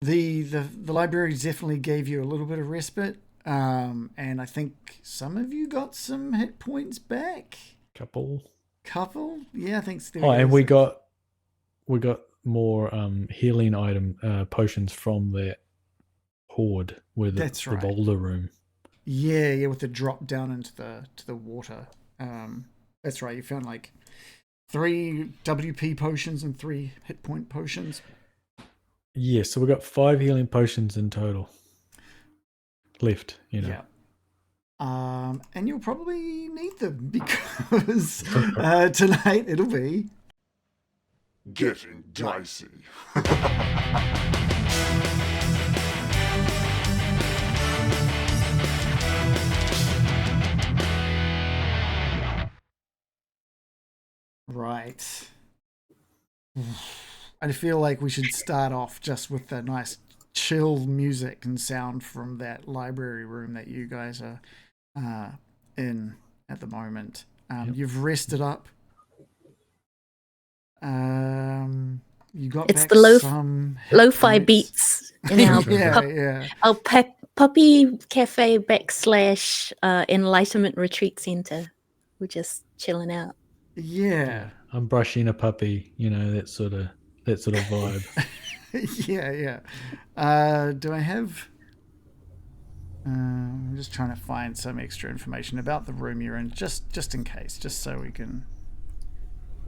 The library definitely gave you a little bit of respite, and I think some of you got some hit points back. Couple. Yeah, I think there Oh, and is. we got more healing potions from that hoard with That's the right. boulder room. Yeah, with the drop down into the water. That's right. You found like 3 WP potions and 3 hit point potions. Yeah, so we got 5 healing potions in total left. Yeah. And you'll probably need them because tonight it'll be getting dicey. right. I feel like we should start off just with the nice chill music and sound from that library room that you guys are in at the moment. Yep. You've rested up. You got It's back the some lo-fi points. beats in our our puppy cafe / enlightenment retreat center. We're just chilling out. Yeah. I'm brushing a puppy, that sort of vibe. Yeah. Do I have? I'm just trying to find some extra information about the room you're in, just in case, just so we can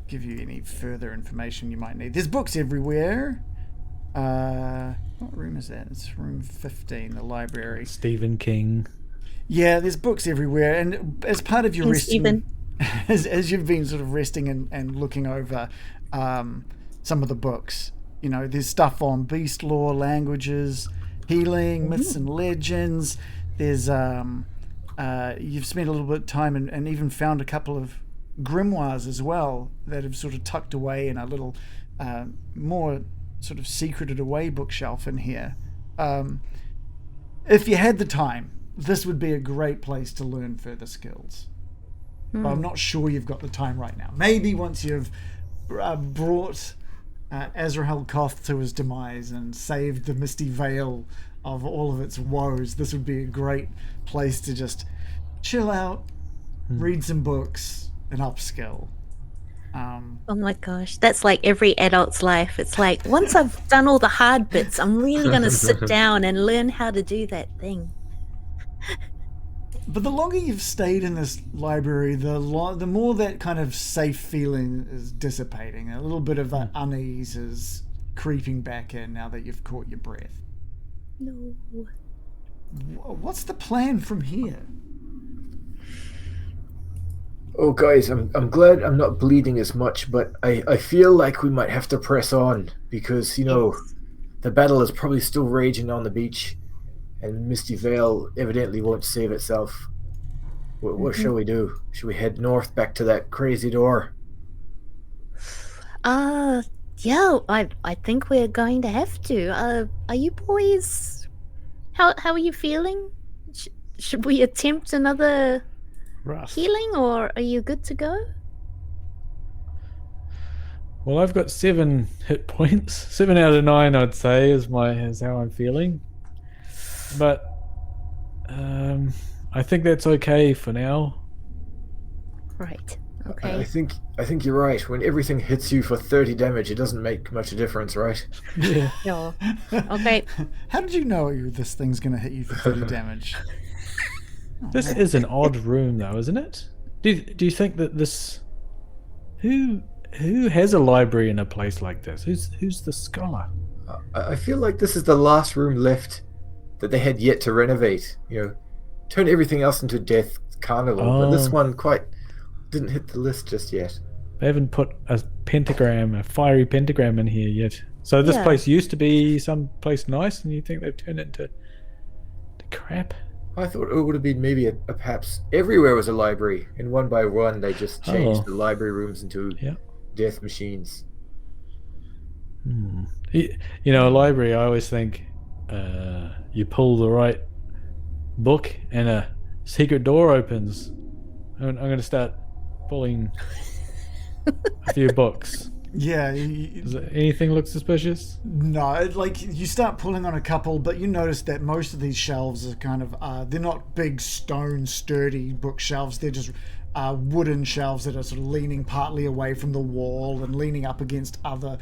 give you any further information you might need. There's books everywhere. What room is that? It's room 15, the library. Stephen King. Yeah, there's books everywhere, and as part of your resting, as you've been sort of resting and looking over some of the books, there's stuff on beast lore, languages, healing, myths and legends. There's you've spent a little bit of time and even found a couple of grimoires as well that have sort of tucked away in a little more sort of secreted away bookshelf in here. If you had the time, this would be a great place to learn further skills. But I'm not sure you've got the time right now. Maybe once you've brought Azrahel Koth to his demise and saved the Misty Vale of all of its woes, this would be a great place to just chill out, read some books, and upskill. Oh my gosh, that's like every adult's life. It's like, once I've done all the hard bits, I'm really going to sit down and learn how to do that thing. But the longer you've stayed in this library, the more that kind of safe feeling is dissipating. A little bit of that unease is creeping back in now that you've caught your breath. No. What's the plan from here? Oh, guys, I'm glad I'm not bleeding as much, but I feel like we might have to press on because, the battle is probably still raging on the beach, and Misty Vale evidently won't save itself. What shall we do? Should we head north back to that crazy door? Yeah, I think we're going to have to. Are you boys... How are you feeling? Should we attempt another healing, or are you good to go? Well, I've got 7 hit points. 7 out of 9, I'd say, is how I'm feeling. But I think that's okay for now. Right. Okay. I think you're right. When everything hits you for 30 damage, it doesn't make much of a difference, right? Yeah. No. Okay. How did you know this thing's going to hit you for 30 damage? This is an odd room, though, isn't it? Do you think that this... Who has a library in a place like this? Who's the scholar? I feel like this is the last room left that they had yet to renovate. Turn everything else into Death Carnival, but this one quite didn't hit the list just yet. They haven't put a fiery pentagram in here yet. So this place used to be some place nice, and you think they've turned it into crap? I thought it would have been maybe perhaps everywhere was a library, and one by one they just changed the library rooms into death machines. A library, I always think you pull the right book and a secret door opens. I'm going to start pulling a few books. Yeah. Does anything look suspicious? No, like you start pulling on a couple, but you notice that most of these shelves are kind of, they're not big stone sturdy bookshelves. They're just wooden shelves that are sort of leaning partly away from the wall and leaning up against other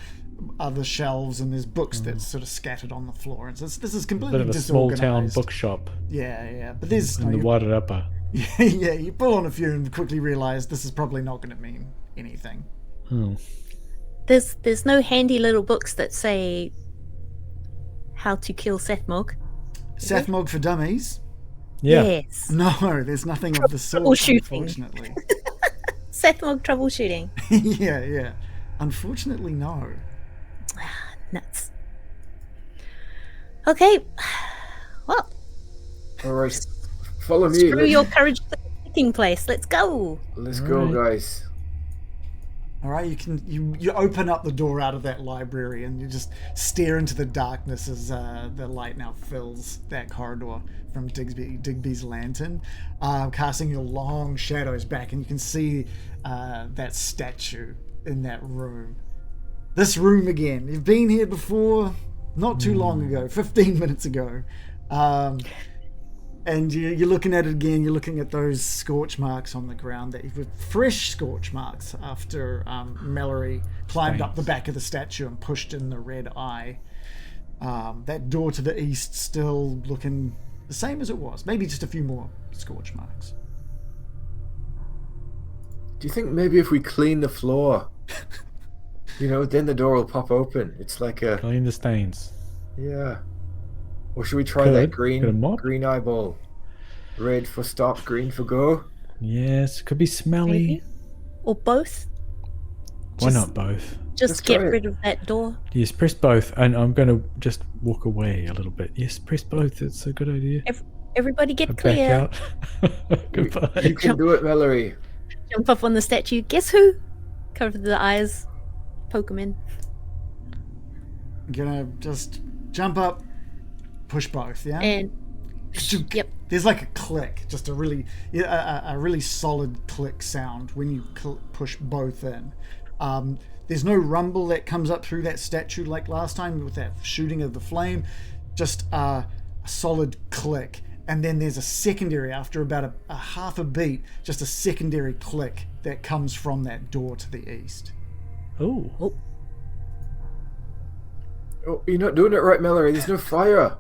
shelves, and there's books that's sort of scattered on the floor. And so this is completely A bit of a small town bookshop. Yeah. But there's in the Wairarapa. Yeah, you pull on a few and quickly realize this is probably not going to mean anything. There's no handy little books that say how to kill Sathmog. Sathmog for dummies? Yeah. Yes. No, there's nothing of the sort, unfortunately. Sathmog troubleshooting. Yeah. Unfortunately, no. Nuts. Okay. Well. All right. Follow me. Screw your courage to the picking place. Let's go. Let's go, guys. All right, you open up the door out of that library and you just stare into the darkness as the light now fills that corridor from Digby's lantern, casting your long shadows back, and you can see that statue in that room. This room again. You've been here before, not too long ago, 15 minutes ago. And you're looking at it again. You're looking at those scorch marks on the ground, fresh scorch marks after Mallory climbed up the back of the statue and pushed in the red eye. That door to the east still looking the same as it was. Maybe just a few more scorch marks. Do you think maybe if we clean the floor, then the door will pop open? It's like a... Clean the stains. Yeah. Or should we try that green eyeball? Red for stop, green for go? Yes, could be smelly. Maybe. Or both. Why not both? Just get rid of that door. Yes, press both. And I'm going to just walk away a little bit. Yes, press both. It's a good idea. Everybody get clear. Back out. Goodbye. You can do it, Mallory. Jump up on the statue. Guess who? Cover the eyes. Poke him in. I'm gonna just jump up, push both, yeah? And yep. There's like a click, just a really solid click sound when you push both in. There's no rumble that comes up through that statue like last time with that shooting of the flame, just a solid click. And then there's a secondary, after about a half a beat, just a secondary click that comes from that door to the east. Oh, you're not doing it right, Mallory. There's no fire.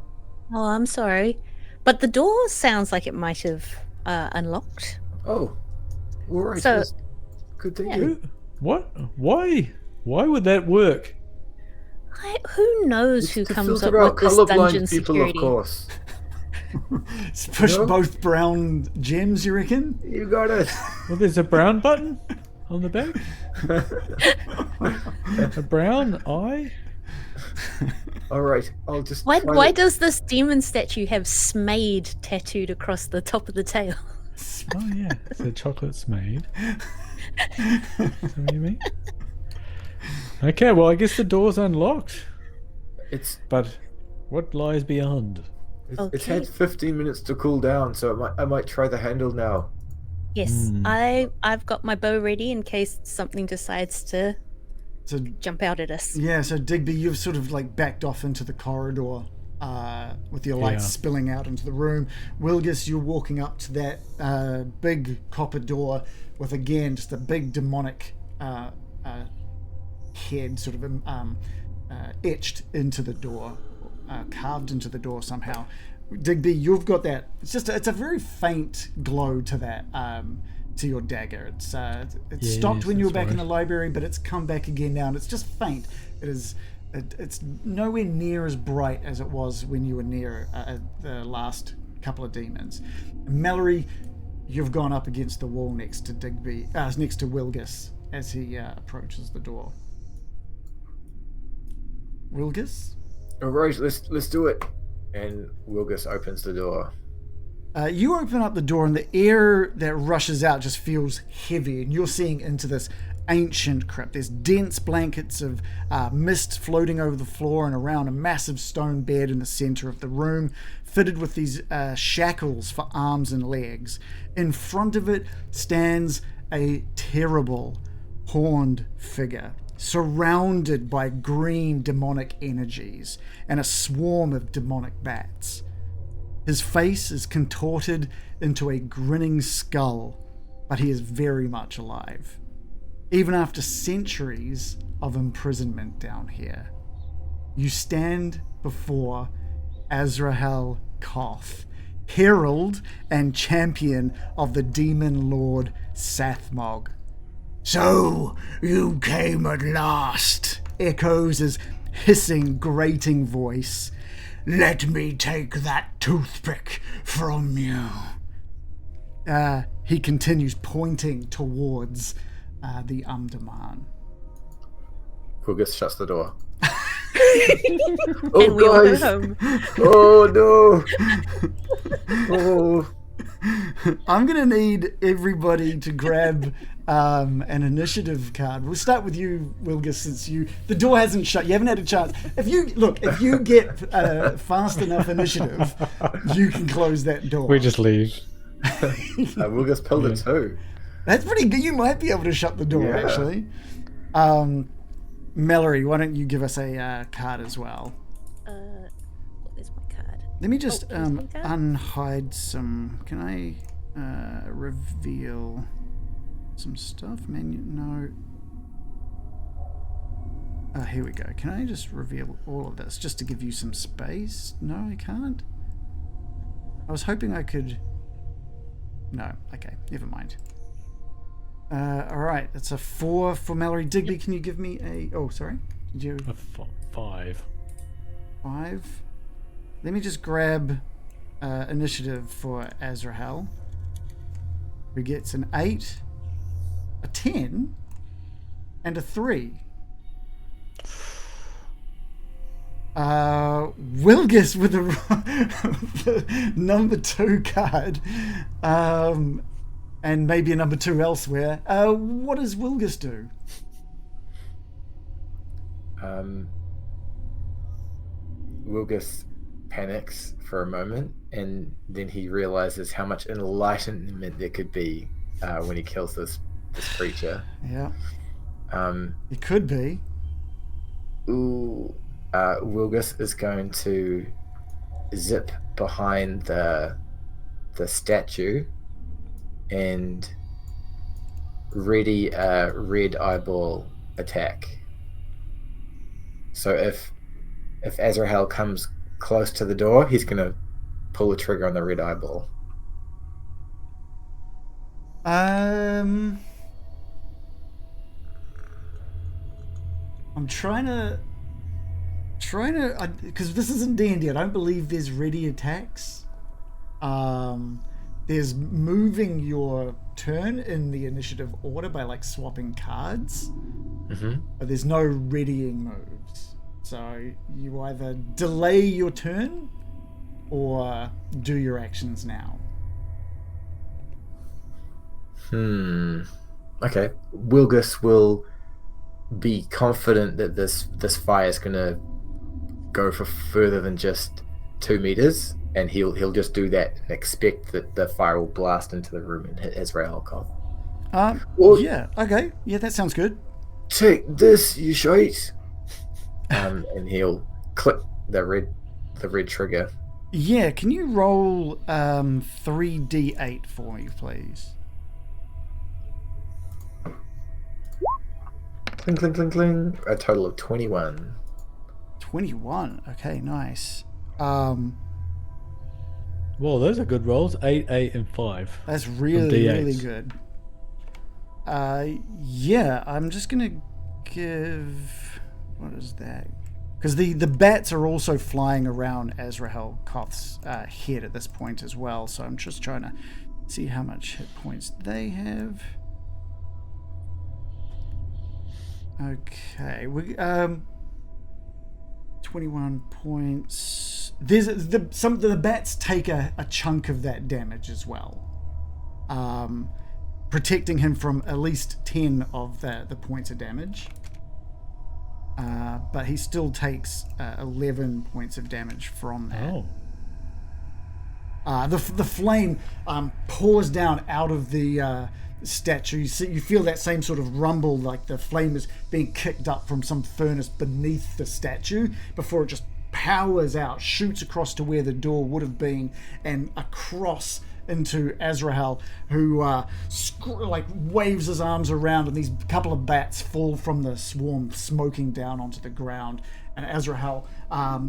Oh, I'm sorry. But the door sounds like it might have unlocked. Oh, all right. So, good thinking. What? Why? Why would that work? Who knows who comes up with this dungeon people, security? Of course. Push both brown gems, you reckon? You got it. Well, there's a brown button on the back. A brown eye. All right, I'll just. Why does this demon statue have Smade tattooed across the top of the tail? Oh yeah, it's a chocolate Smade. Is that what you mean? Okay, well I guess the door's unlocked. But what lies beyond? It's had 15 minutes to cool down, so I might try the handle now. Yes, I've got my bow ready in case something decides to jump out at us. Yeah, so Digby, you've sort of like backed off into the corridor with your lights spilling out into the room. Wilgus, you're walking up to that big copper door with, again, just a big demonic head sort of etched into the door, carved into the door somehow. Digby, you've got that. It's a very faint glow to that. To your dagger. It stopped when you were back in the library, but it's come back again now, and it's just faint. It's nowhere near as bright as it was when you were near the last couple of demons. Mallory, you've gone up against the wall next to Digby, next to Wilgus as he approaches the door. Wilgus? All right, let's do it. And Wilgus opens the door. You open up the door and the air that rushes out just feels heavy, and you're seeing into this ancient crypt. There's dense blankets of mist floating over the floor and around a massive stone bed in the center of the room, fitted with these shackles for arms and legs. In front of it stands a terrible, horned figure. surrounded by green demonic energies and a swarm of demonic bats. His face is contorted into a grinning skull, but he is very much alive, even after centuries of imprisonment down here. You stand before Azrahel Koth, herald and champion of the demon lord Sathmog. "So, you came at last," echoes his hissing, grating voice. "Let me take that toothpick from you." He continues pointing towards the Um-Durman. Wilgus shuts the door. And we all go home. Oh no! Oh. I'm going to need everybody to grab an initiative card. We'll start with you, Wilgus, since the door hasn't shut. You haven't had a chance. If you get fast enough initiative, you can close that door. We just leave. Wilgus pulled it too. That's pretty good. You might be able to shut the door, actually. Mallory, why don't you give us a card as well? What is my card? Let me just unhide some. Can I reveal some stuff? No. Here we go. Can I just reveal all of this just to give you some space? No, I can't. I was hoping I could. No. Okay. Never mind. All right. It's a 4 for Mallory. Digby, can you give me a? Oh, sorry. Did you? A 5. 5. Let me just grab initiative for Azrahel, who gets an 8, a 10, and a 3. Wilgus with the number 2 card, and maybe a number 2 elsewhere. What does Wilgus do? Wilgus panics for a moment, and then he realizes how much enlightenment there could be when he kills this creature. Yeah. It could be. Wilgus is going to zip behind the statue and ready a red eyeball attack. So if Azrahel comes close to the door, he's going to pull the trigger on the red eyeball. I'm trying to because this isn't D&D. I don't believe there's ready attacks. There's moving your turn in the initiative order by like swapping cards, but there's no readying moves. So you either delay your turn or do your actions now. Okay. Wilgus will be confident that this fire is going to go for further than just 2 meters, and he'll just do that and expect that the fire will blast into the room and hit Azrahel Koth. Yeah. Okay. Yeah, that sounds good. Take this, you shite. And he'll click the red trigger. Yeah. Can you roll 3d8 for me, please? Cling, cling, cling, cling. A total of 21. 21. Okay, nice. Well, those are good rolls. 8, 8, and 5. That's really good. Yeah, I'm just gonna give. What is that? Because the bats are also flying around Azrahel Koth's head at this point as well. So I'm just trying to see how much hit points they have. Okay, 21 points. Some of the bats take a chunk of that damage as well, protecting him from at least 10 of the points of damage. But he still takes 11 points of damage from that. The flame pours down out of the statue. You feel that same sort of rumble, like the flame is being kicked up from some furnace beneath the statue before it just powers out, shoots across to where the door would have been, and across into Azrahel, who waves his arms around, and these couple of bats fall from the swarm, smoking down onto the ground. And Azrahel,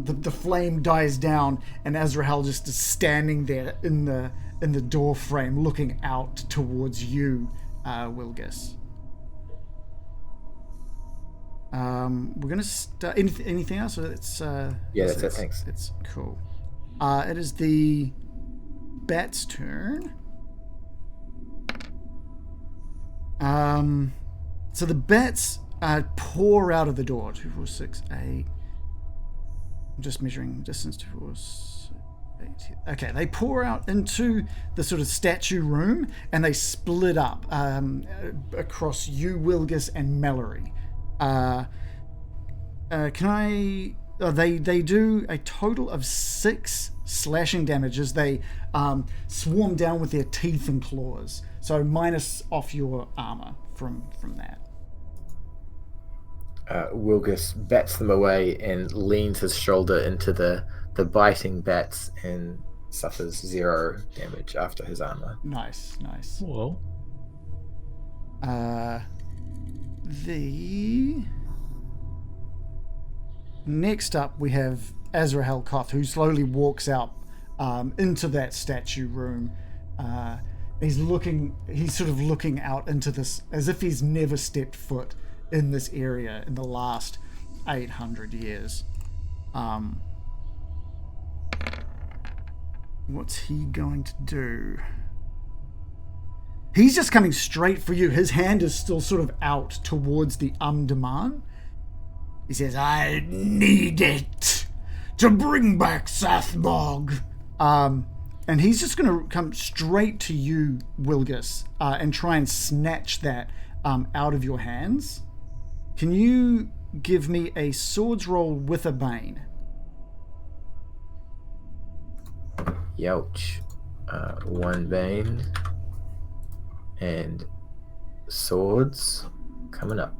the flame dies down, and Azrahel just is standing there in the door frame, looking out towards you, Wilgus. We're gonna start. Anything else? It's that's it. Thanks. It's cool. It is the bat's turn. So the bats pour out of the door. 2, 4, 6, 8. I'm just measuring distance. 2, 4, 6, 8. Okay, they pour out into the sort of statue room, and they split up across you, Wilgus, and Mallory. They do a total of 6 slashing damages. They swarm down with their teeth and claws. So minus off your armor from that. Wilgus bats them away and leans his shoulder into the biting bats and suffers 0 damage after his armor. Nice. Whoa. The next up we have Azrahel Koth, who slowly walks out into that statue room. He's sort of looking out into this as if he's never stepped foot in this area in the last 800 years. What's he going to do? He's just coming straight for you. His hand is still sort of out towards the Um-Durman. He says, I need it to bring back Sathmog. And he's just going to come straight to you, Wilgus, and try and snatch that out of your hands. Can you give me a swords roll with a bane? Youch. 1 bane. And swords coming up.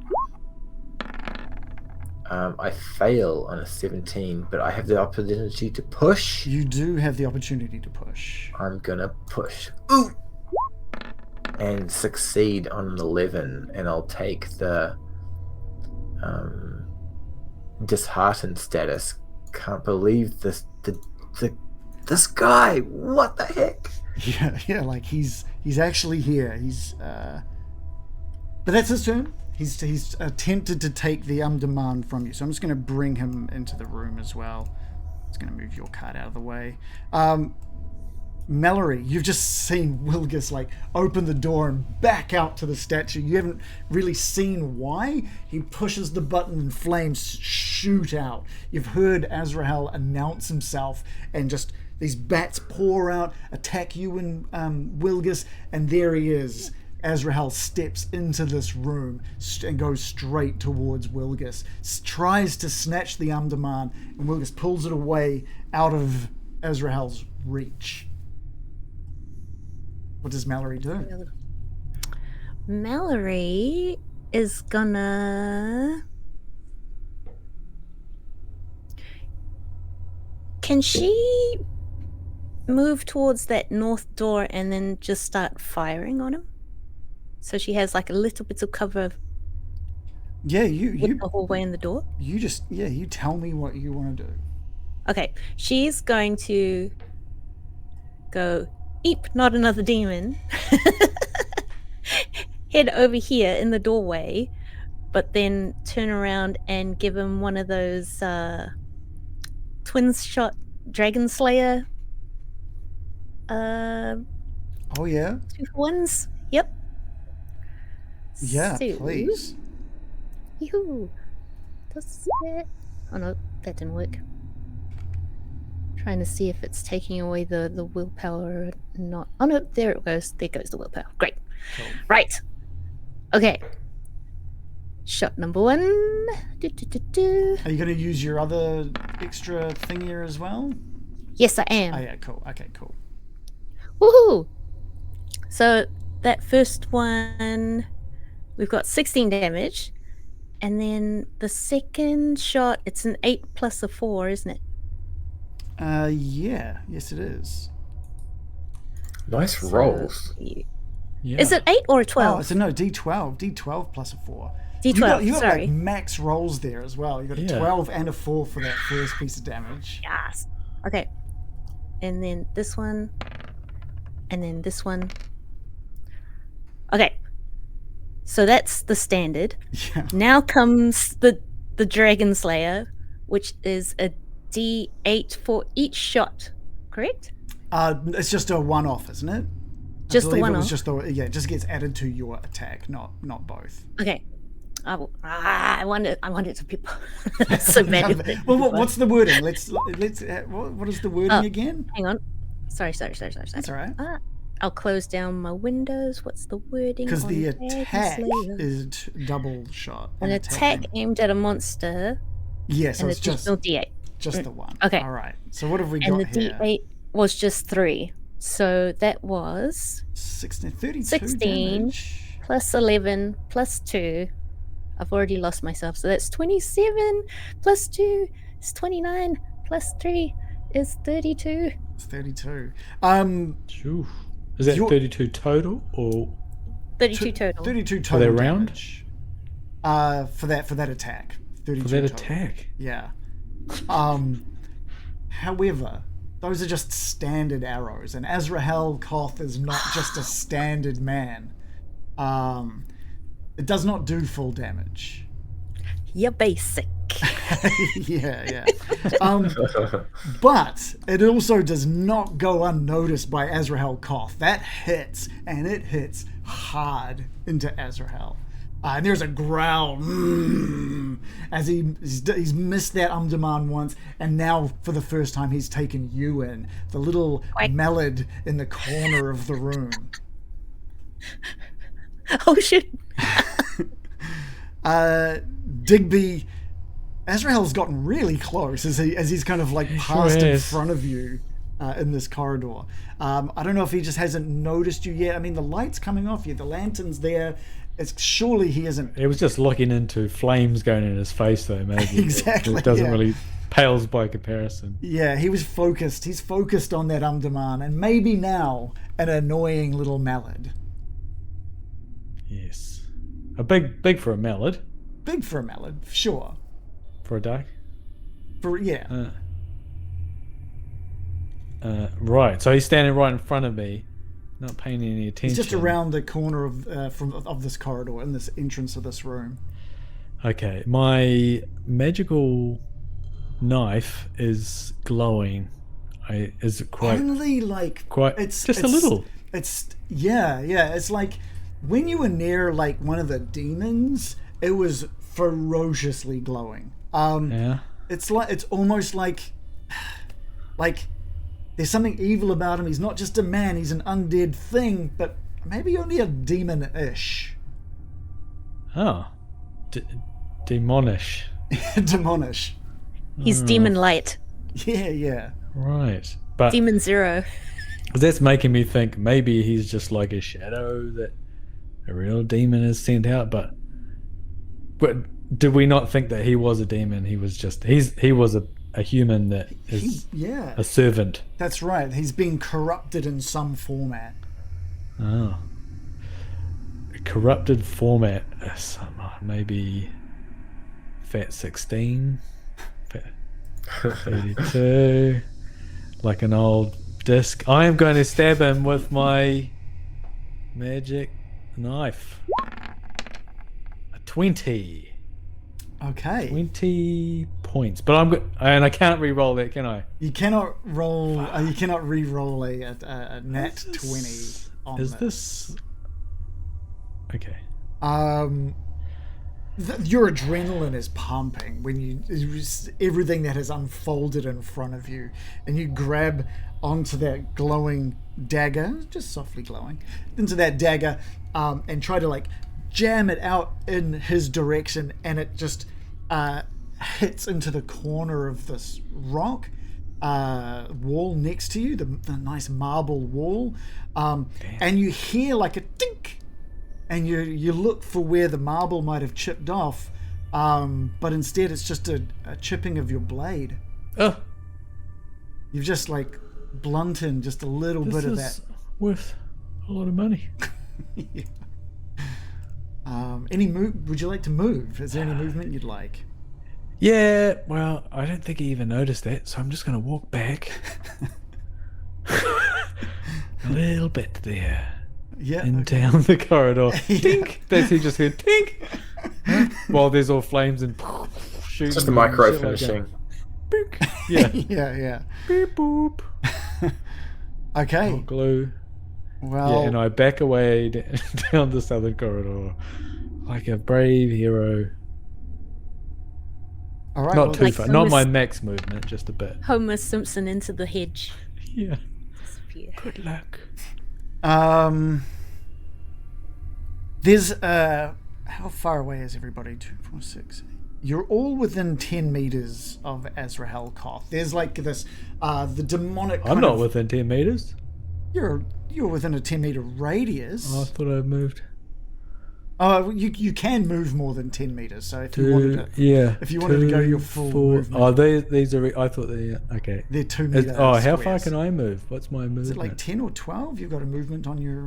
I fail on a 17, but I have the opportunity to push. You do have the opportunity to push. I'm gonna push. Ooh! And succeed on an 11, and I'll take the disheartened status. Can't believe this guy. What the heck? Yeah, like he's actually here. But that's his turn. He's attempted to take the Um-Durman from you, so I'm just going to bring him into the room as well. Just going to move your card out of the way. Mallory, you've just seen Wilgus open the door and back out to the statue. You haven't really seen why. He pushes the button and flames shoot out. You've heard Azrahel announce himself, and just these bats pour out, attack you and Wilgus, and there he is. Azrahel steps into this room and goes straight towards Wilgus. Tries to snatch the Um-Durman, and Wilgus pulls it away out of Azrahel's reach. What does Mallory do? Mallory is gonna... Can she move towards that north door and then just start firing on him? So she has a little bit of cover. Yeah, you the whole way in the door. You tell me what you want to do. Okay, she's going to go, eep, not another demon. Head over here in the doorway, but then turn around and give him one of those twin shot Dragon Slayer. Oh yeah. 2-for-1s. Yep. Yeah, so, please. Yoo-hoo. Does it? Oh no, that didn't work. Trying to see if it's taking away the willpower or not. Oh no, there it goes. There goes the willpower. Great. Cool. Right. Okay. Shot number 1. Are you going to use your other extra thing here as well? Yes, I am. Oh yeah, cool. Okay, cool. Woohoo! So that first one, we've got 16 damage. And then the second shot, it's an 8 plus a 4, isn't it? Yeah. Yes, it is. Nice rolls. Yeah. Is it 8 or 12? Oh, it's no, D12. D12 plus a 4. D12, you got sorry. like max rolls there as well. You got a 12 and a 4 for that first piece of damage. Yes. Okay. And then this one. And then this one. Okay. So that's the standard. Yeah. Now comes the Dragon Slayer, which is a D8 for each shot, correct? It's just a one-off, isn't it? Just the one-off? It just gets added to your attack, not both. Okay. I want it to be so bad. Well, what's the wording? Let's. What is the wording again? Hang on. Sorry. That's all right. I'll close down my windows. What's the wording? Because the attack is double shot. An attack aimed at a monster. Yeah, so it's just D8. Just the one. Okay. All right. So what have we and got here? And the D8 was just 3. So that was 32 16 damage. plus 11 plus 2. I've already lost myself. So that's 27 plus 2 is 29 plus 3 is 32. It's 32. Is that 32 total or 32 total? 32 total. For that round? Damage. For that attack. 32 for that total. attack? Yeah. However, those are just standard arrows, and Azrahel Koth is not just a standard man. It does not do full damage. You're basic. yeah. But it also does not go unnoticed by Azrahel Koth. That hits, and it hits hard into Azrahel. And there's a growl as he's missed that Um-Durman once, and now for the first time he's taken you in, the little melod in the corner of the room. Oh shit. Digby, Azrahel's gotten really close as he's kind of like passed in front of you in this corridor. I don't know if he just hasn't noticed you yet. I mean, the light's coming off you, the lantern's there. Surely he isn't. It was just looking into flames going in his face, though. Maybe exactly. It doesn't really pales by comparison. Yeah, he was focused. He's focused on that Um-Durman, and maybe now an annoying little mallard. Yes, a big for a mallard. Big for a mallard, sure. For a duck. Right. So he's standing right in front of me. Not paying any attention. He's just around the corner of this corridor in this entrance of this room. Okay, my magical knife is glowing. Is it quite? Only like quite. It's just a little. It's yeah. It's like when you were near like one of the demons, it was ferociously glowing. Yeah. It's almost like there's something evil about him. He's not just a man, he's an undead thing, but maybe only a demon-ish. Oh. Demonish. Demonish. He's demon light. Yeah. Right. But demon zero. That's making me think maybe he's just like a shadow that a real demon is sent out, but did we not think that he was a demon? He was just he was a human that is a servant. That's right. He's been corrupted in some format. Oh. A corrupted format. Maybe Fat 16. Fat 32. Like an old disc. I am going to stab him with my magic knife. A 20. Okay. 20 points, but and I can't re-roll that, can I? You cannot roll. You cannot re-roll a nat 20 on Is this? Okay. Your adrenaline is pumping when everything that has unfolded in front of you, and you grab onto that glowing dagger, just softly glowing, into that dagger, and try to like jam it out in his direction, and it just hits into the corner of this rock wall next to you, the nice marble wall, and you hear like a ding and you look for where the marble might have chipped off, but instead it's just a chipping of your blade. Oh. You've just like blunted just a little bit of that. This is worth a lot of money. Yeah. Any move? Would you like to move? Is there any movement you'd like? Yeah, well, I don't think he even noticed that, so I'm just going to walk back a little bit there. Yeah. And down the corridor. Tink! That's he just heard tink! While there's all flames and shooting. Just the micro finishing. Like yeah. Yeah. Beep boop. Okay. Hot glue. Well. Yeah, and I back away down the southern corridor like a brave hero. All right. Not too like far. Homer Not my max movement, just a bit. Homer Simpson into the hedge. Yeah. Disappear. Good luck. There's how far away is everybody? 2, 4, 6. You're all within 10 meters of Azrahel Koth. There's like this the demonic I'm not within 10 meters. You're within a 10-meter radius. Oh, I thought I moved. Oh, you can move more than 10 meters. So if you wanted to, if you wanted to go your full movement. Oh, these are. I thought they. Okay. They're 2 meters. Oh, how far can I move? What's my movement? Is it like 10 or 12? You've got a movement on your.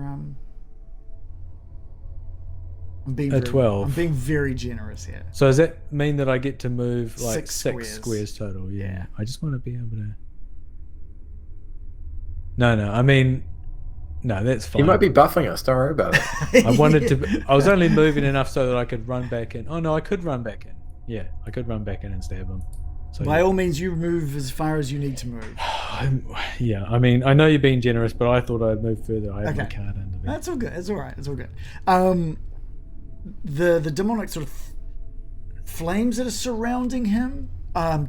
I'm being 12. I'm being very generous here. So does that mean that I get to move like 6 squares total? Yeah. I just want to be able to. No. I mean, no, that's fine. You might be buffing us. Don't worry about it. I wanted to. I was only moving enough so that I could run back in. Oh no, I could run back in. Yeah, I could run back in and stab him. So by all means, you move as far as you need to move. Yeah, I mean, I know you're being generous, but I thought I'd move further. I have my card under there. That's all good. It's all right. It's all good. The demonic sort of flames that are surrounding him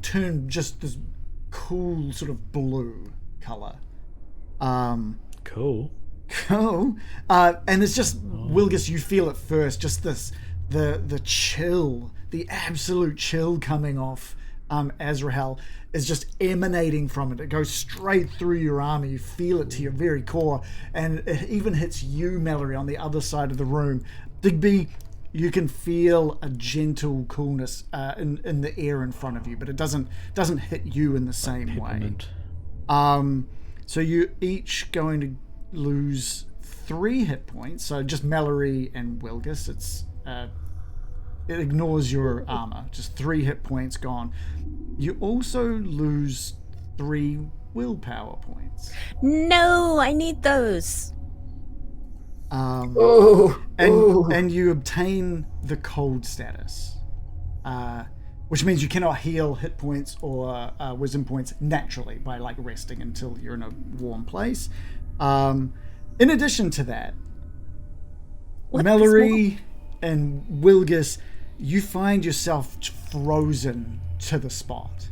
turn just this cool sort of blue color. Cool. And it's just Wilgus, you feel at first just this the chill, the absolute chill coming off Azrahel is just emanating from it. It goes straight through your armor. You feel it to your very core, and it even hits you, Mallory, on the other side of the room. Digby, you can feel a gentle coolness in the air in front of you, but it doesn't hit you in the same way. So you're each going to lose 3 hit points. So just Mallory and Wilgus, it ignores your armor. Just 3 hit points gone. You also lose 3 willpower points. No, I need those. And you obtain the cold status, which means you cannot heal hit points or wisdom points naturally by like resting until you're in a warm place. In addition to that, Mallory and Wilgus, you find yourself frozen to the spot.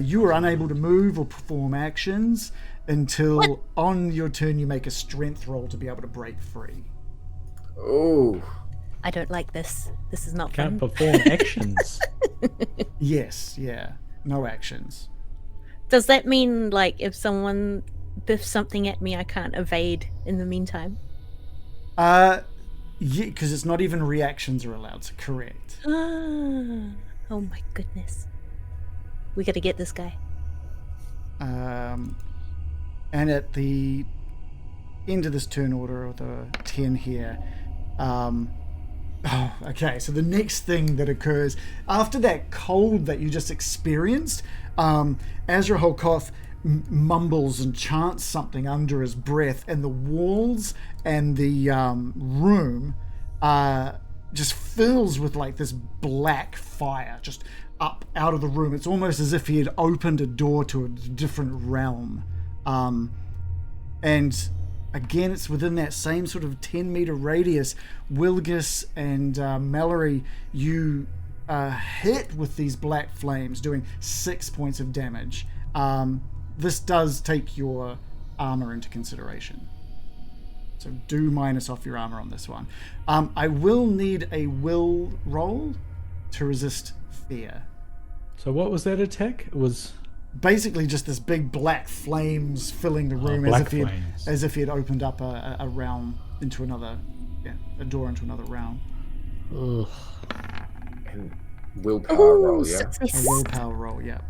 You are unable to move or perform actions until on your turn you make a strength roll to be able to break free. Oh. I don't like this. This is not Can't fun. perform actions. Yes, yeah. No actions. Does that mean like if someone biffs something at me I can't evade in the meantime? Yeah, because it's not even reactions are allowed, so correct. Oh my goodness. We gotta get this guy. And at the end of this turn order, or the 10 here, okay, so the next thing that occurs, after that cold that you just experienced, Azrahel Koth mumbles and chants something under his breath, and the walls and the room just fills with like this black fire just up out of the room. It's almost as if he had opened a door to a different realm. And again, it's within that same sort of 10-meter radius. Wilgus and Mallory, you hit with these black flames, doing 6 points of damage. This does take your armor into consideration. So do minus off your armor on this one. I will need a will roll to resist fear. So what was that attack? It was basically just this big black flames filling the room, as if he had opened up a realm into another, a door into another realm. Ugh. And willpower roll, yeah? Success. A willpower roll, yeah.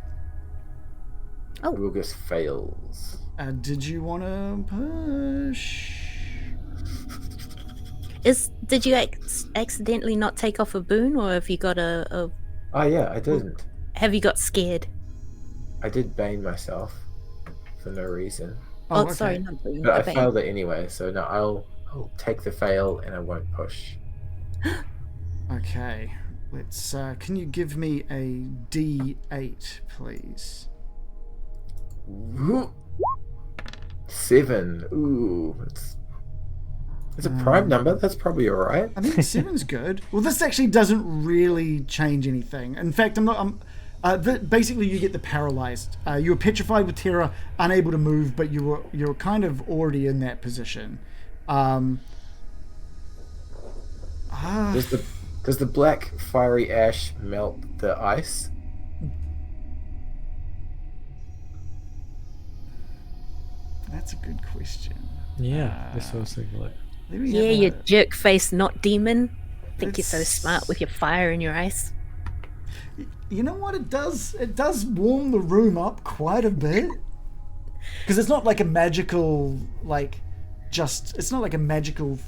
Oh. Wilgus fails. Did you want to push? Did you accidentally not take off a boon, or have you got a... Oh yeah, I didn't. Have you got scared? I did bane myself for no reason. Oh, okay. Sorry, not boon. But I failed it anyway, so now I'll take the fail and I won't push. Okay, let's. Can you give me a D8, please? 7. Ooh, it's a prime number. That's probably all right. I think 7's good. Well, this actually doesn't really change anything. In fact, basically, you get the paralyzed. You were petrified with terror, unable to move, but you're kind of already in that position. Does the black fiery ash melt the ice? That's a good question. Yeah, this was like. You jerk face, not demon. Think you're so smart with your fire in your eyes. You know what it does? It does warm the room up quite a bit. Because it's not like a magical, it's not like a magical.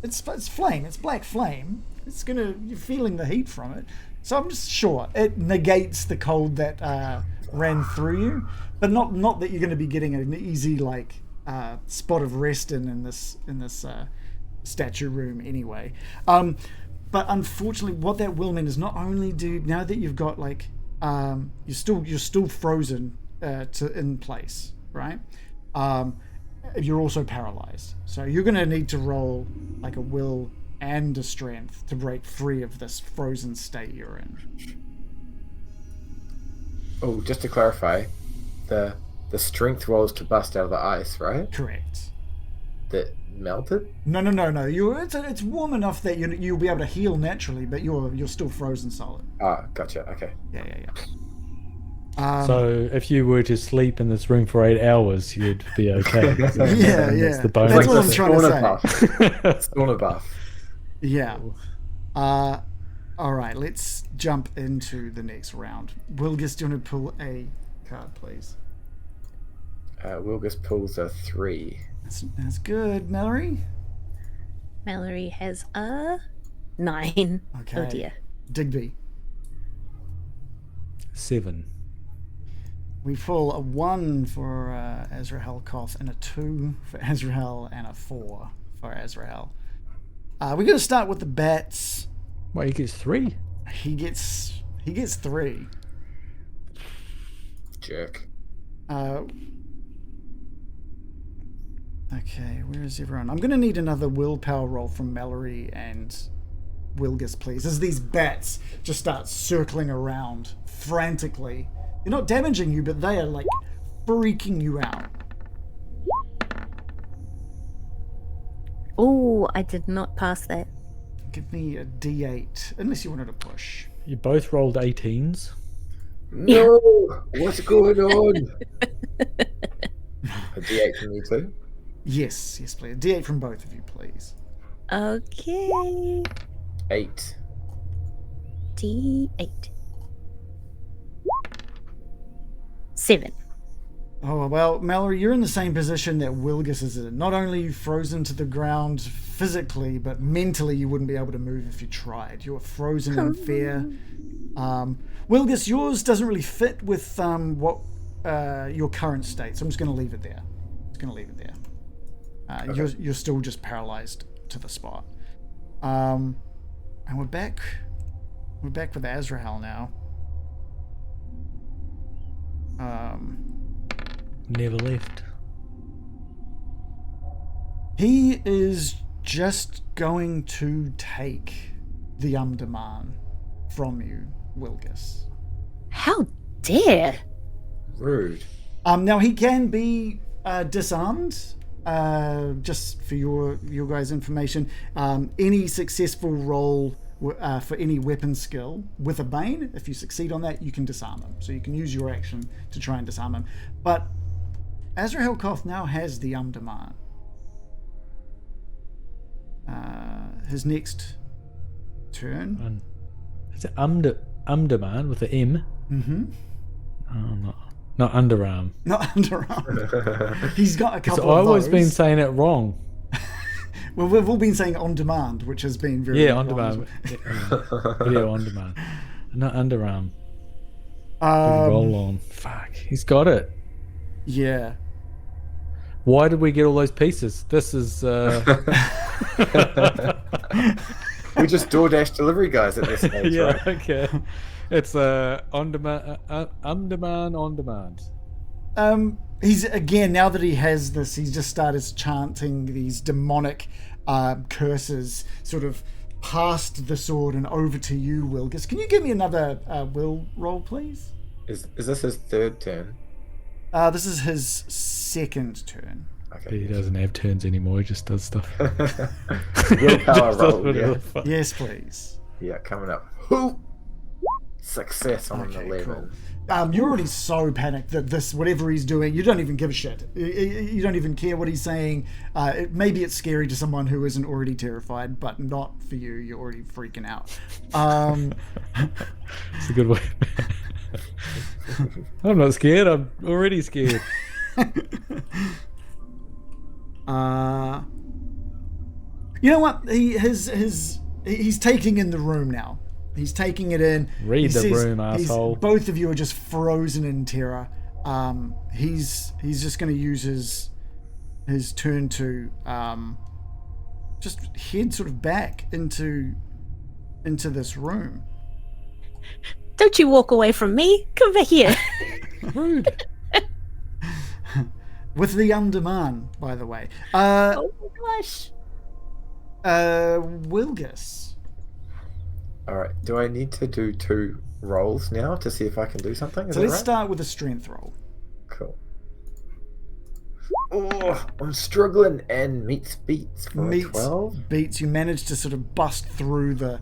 It's flame. It's black flame. You're feeling the heat from it. So I'm just sure it negates the cold that ran through you, but not that you're going to be getting an easy spot of rest in this statue room anyway. But unfortunately, what that will mean is not only now that you've got you're still frozen in place, right? You're also paralyzed, so you're going to need to roll a will and a strength to break free of this frozen state you're in. Oh, just to clarify, the strength rolls to bust out of the ice, right? Correct. That melted? No. It's warm enough that you'll be able to heal naturally, but you're still frozen solid. Ah, gotcha. Okay. Yeah. So if you were to sleep in this room for 8 hours, you'd be okay. Yeah. That's the bonus. That's what I'm trying to say. Sauna buff. Yeah. All right, let's jump into the next round. Wilgus, do you want to pull a card, please? Wilgus pulls a 3. That's good. Mallory? Mallory has a 9. Okay. Oh dear. Digby? 7. We pull a 1 for Azrahel Koth and a 2 for Azrahel and a 4 for Azrahel. We're going to start with the bats. Wait, he gets 3? He gets 3. Jerk. Okay, where is everyone? I'm going to need another willpower roll from Mallory and Wilgus, please, as these bats just start circling around frantically. They're not damaging you, but they are freaking you out. Oh, I did not pass that. Give me a D8, unless you wanted to push. You both rolled 18s? No! What's going on? A D8 from you too? Yes, please. A D8 from both of you, please. Okay. 8. D8. 7. Oh, well, Mallory, you're in the same position that Wilgus is in. Not only are you frozen to the ground physically, but mentally you wouldn't be able to move if you tried. You're frozen in fear. Wilgus, yours doesn't really fit with your current state, so I'm just going to leave it there. Okay. You're still just paralyzed to the spot. And we're back with Azrahel now. Never left. He is just going to take the Um-Durman from you, Wilgus. How dare! Rude. Now he can be disarmed. Just for your guys' information, any successful roll for any weapon skill with a Bane. If you succeed on that, you can disarm him. So you can use your action to try and disarm him. But Azrahel Koth now has the Um-Durman. His next turn. Is it Um-Durman with an M? Mm-hmm. Oh, not underarm. Not underarm. He's got a couple of I've always those. been saying it wrong. Well, we've all been saying on demand, which has been very on demand. Video on demand. Not underarm. Roll on. Fuck. He's got it. Yeah. Why did we get all those pieces? This is. We're just DoorDash delivery guys at this stage, Yeah. right? Okay. It's on demand. On demand. He's again, now that he has this, he's just started chanting these demonic curses, sort of past the sword and over to you, Wilgus. Can you give me another will roll, please? Is this his third turn? This is his second turn. Okay. He doesn't have turns anymore. He just does stuff. Willpower roll. Yeah. Yes, please. Yeah, coming up. Success on an 11. Cool. You're already so panicked that this, whatever he's doing, you don't even give a shit. You don't even care what he's saying. Maybe it's scary to someone who isn't already terrified, but not for you. You're already freaking out. It's a good way. I'm not scared. I'm already scared. You know what? He's taking in the room now. He's taking it in. Read the room, asshole. Both of you are just frozen in terror. He's just going to use his turn to just head sort of back into this room. Don't you walk away from me. Come back here. Rude. With the Um-Durman, by the way. Oh my gosh. Wilgus. Alright, do I need to do 2 rolls now to see if I can do something? So let's start with a strength roll. Cool. Oh, I'm struggling, and meets beats for a 12. Beats. You managed to sort of bust through the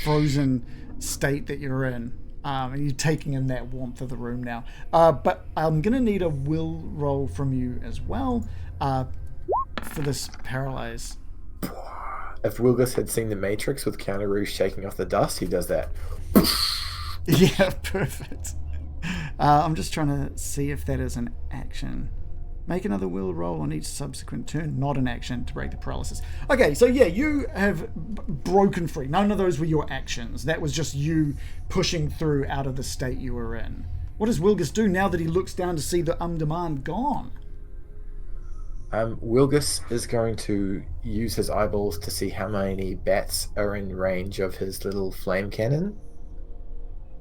frozen state that you're in. And you're taking in that warmth of the room now. But I'm going to need a will roll from you as well for this paralyze. If Wilgus had seen The Matrix with Keanu Reeves shaking off the dust, he does that. Yeah, perfect. I'm just trying to see if that is an action. Make another will roll on each subsequent turn, not an action, to break the paralysis. Okay, so yeah, you have broken free. None of those were your actions. That was just you pushing through out of the state you were in. What does Wilgus do now that he looks down to see the Um-Durman gone? Wilgus is going to use his eyeballs to see how many bats are in range of his little flame cannon.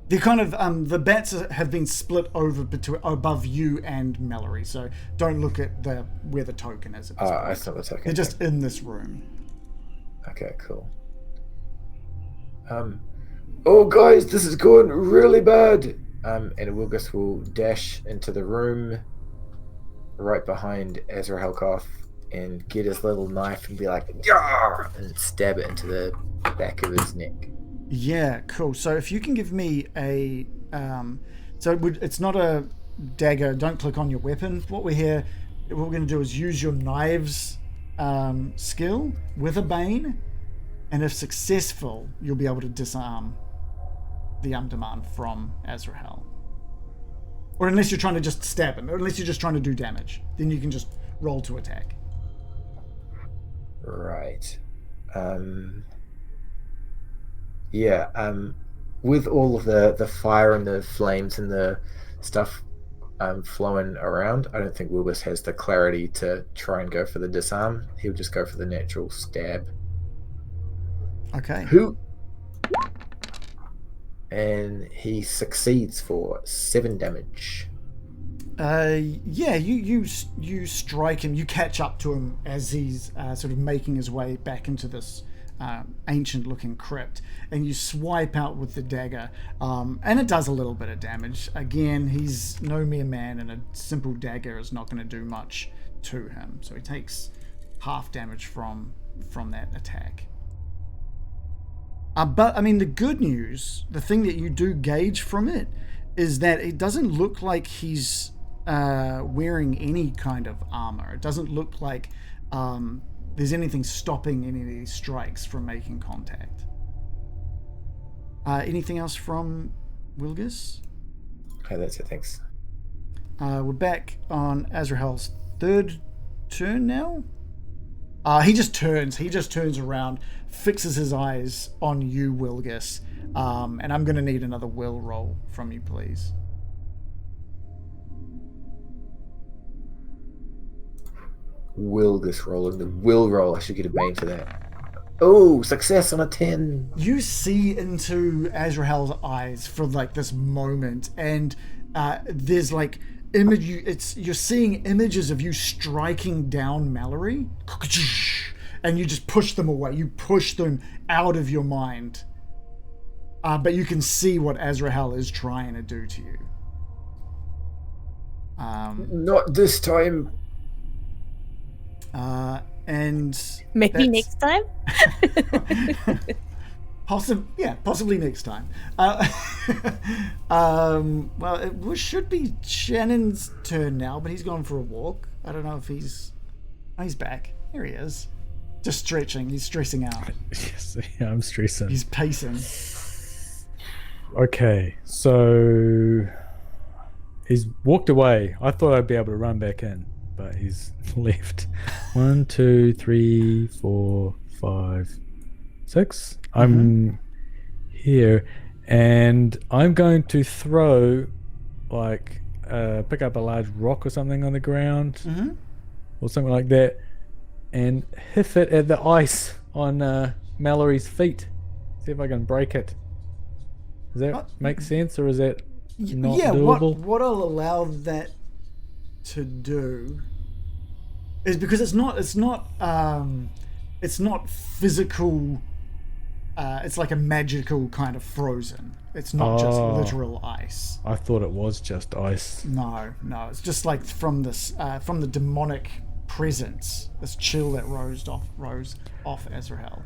They're kind of the bats have been split over above you and Mallory, so don't look at where the token is. I saw the token. They're just in this room. Okay, cool. Oh guys, this is going really bad. And Wilgus will dash into the room right behind Azrahel Koth and get his little knife and be like, "Yah!" and stab it into the back of his neck. Yeah, cool. So if you can give me a... it's not a dagger. Don't click on your weapon. What we're going to do is use your knives skill with a Bane, and if successful, you'll be able to disarm the Um-Durman from Azrahel. Or unless you're trying to just stab him, or unless you're just trying to do damage, then you can just roll to attack. Right. With all of the fire and the flames and the stuff flowing around, I don't think Wilbus has the clarity to try and go for the disarm. He'll just go for the natural stab. Okay. And he succeeds for 7 damage. You strike him. You catch up to him as he's sort of making his way back into this ancient-looking crypt, and you swipe out with the dagger, and it does a little bit of damage. Again, he's no mere man, and a simple dagger is not going to do much to him. So he takes half damage from that attack. But I mean, the good news, the thing that you do gauge from it, is that it doesn't look like he's wearing any kind of armor. It doesn't look like there's anything stopping any of these strikes from making contact. Anything else from Wilgus? Okay, that's it. Thanks. We're back on Azrahel's third turn now. He just turns around, fixes his eyes on you, Wilgus, and I'm going to need another will roll from you, please. Wilgus rolling the will roll. I should get a bane for that. Oh, success on a 10. You see into Azrahel's eyes for like this moment, and there's like you're seeing images of you striking down Mallory, and you just push them away. You push them out of your mind, but you can see what Azrahel is trying to do to you. Not this time. And maybe next time. Possibly next time. Well, it should be Shannon's turn now, but he's gone for a walk. I don't know if he's back. Here he is. Just stretching. He's stressing out. Yes, yeah, I'm stressing. He's pacing. Okay, so he's walked away. I thought I'd be able to run back in, but he's left. 1, 2, 3, 4, 5, 6. I'm here, and I'm going to throw, like, pick up a large rock or something on the ground, or something like that, and hit it at the ice on Mallory's feet. See if I can break it. Does that make sense, or is that not doable? What I'll allow that to do is, because it's not physical. It's like a magical kind of frozen. It's not just literal ice. I thought it was just ice. No, it's just like from the demonic presence, this chill that rose off Azrahel.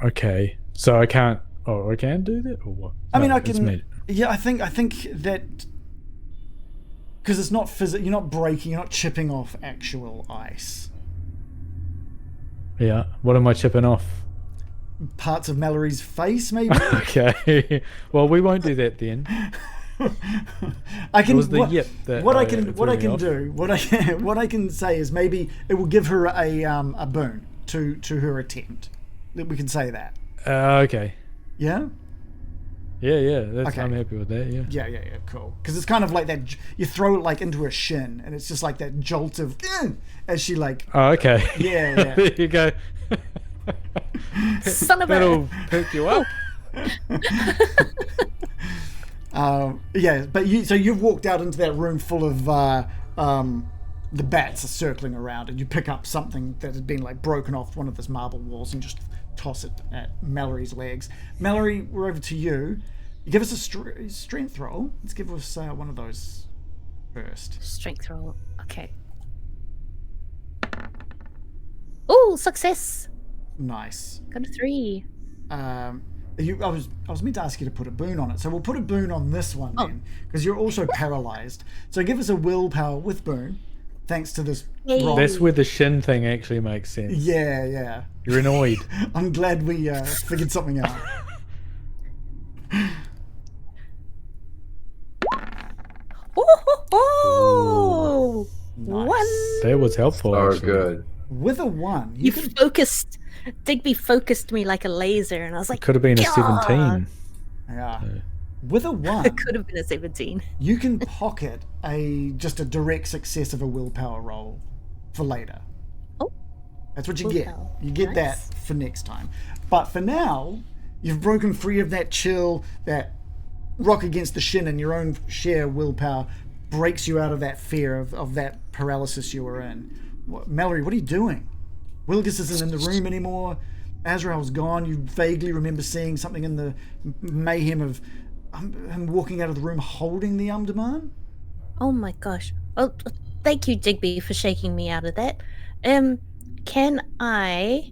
Okay, so I can't. Oh, I can do that, or what? I mean, I can. Yeah, I think that because it's not you're not breaking, you're not chipping off actual ice. Yeah. What am I chipping off? Parts of Mallory's face, maybe. Okay. Well, we won't do that then. I can. What I can say is maybe it will give her a boon to her attempt. We can say that. Okay. Yeah. Yeah. Okay. I'm happy with that. Yeah. Yeah. Cool. Because it's kind of like that. You throw it like into her shin, and it's just like that jolt of as she like. Oh, okay. Yeah. There you go. Son of That'll perk you up. Yeah, but you've walked out into that room full of the bats are circling around, and you pick up something that had been like broken off one of those marble walls and just toss it at Mallory's legs. Mallory, we're over to you. You give us a strength roll. Let's give us one of those first. Strength roll. Okay. Oh, success. Nice. Got a 3. I was meant to ask you to put a boon on it, so we'll put a boon on this one then, because you're also paralyzed. So give us a willpower with boon, thanks to this roll. That's where the shin thing actually makes sense. Yeah. You're annoyed. I'm glad we figured something out. Oh! Nice. 1. That was helpful. Oh, actually. good. With a 1, You focused. Digby focused me like a laser, and I was like, Could have been a 17. Yeah. With a 1, It could have been a 17. you can pocket just a direct success of a willpower roll for later. Oh. That's what you Willpower. get. You get Nice. that for next time. But for now, you've broken free of that chill, that rock against the shin, and your own sheer willpower breaks you out of that fear of that paralysis you were in. Mallory, what are you doing? Wilgus isn't in the room anymore. Azrahel's gone. You vaguely remember seeing something in the mayhem of him walking out of the room holding the Um-Durman. Oh my gosh. Oh, thank you, Digby, for shaking me out of that. Can I...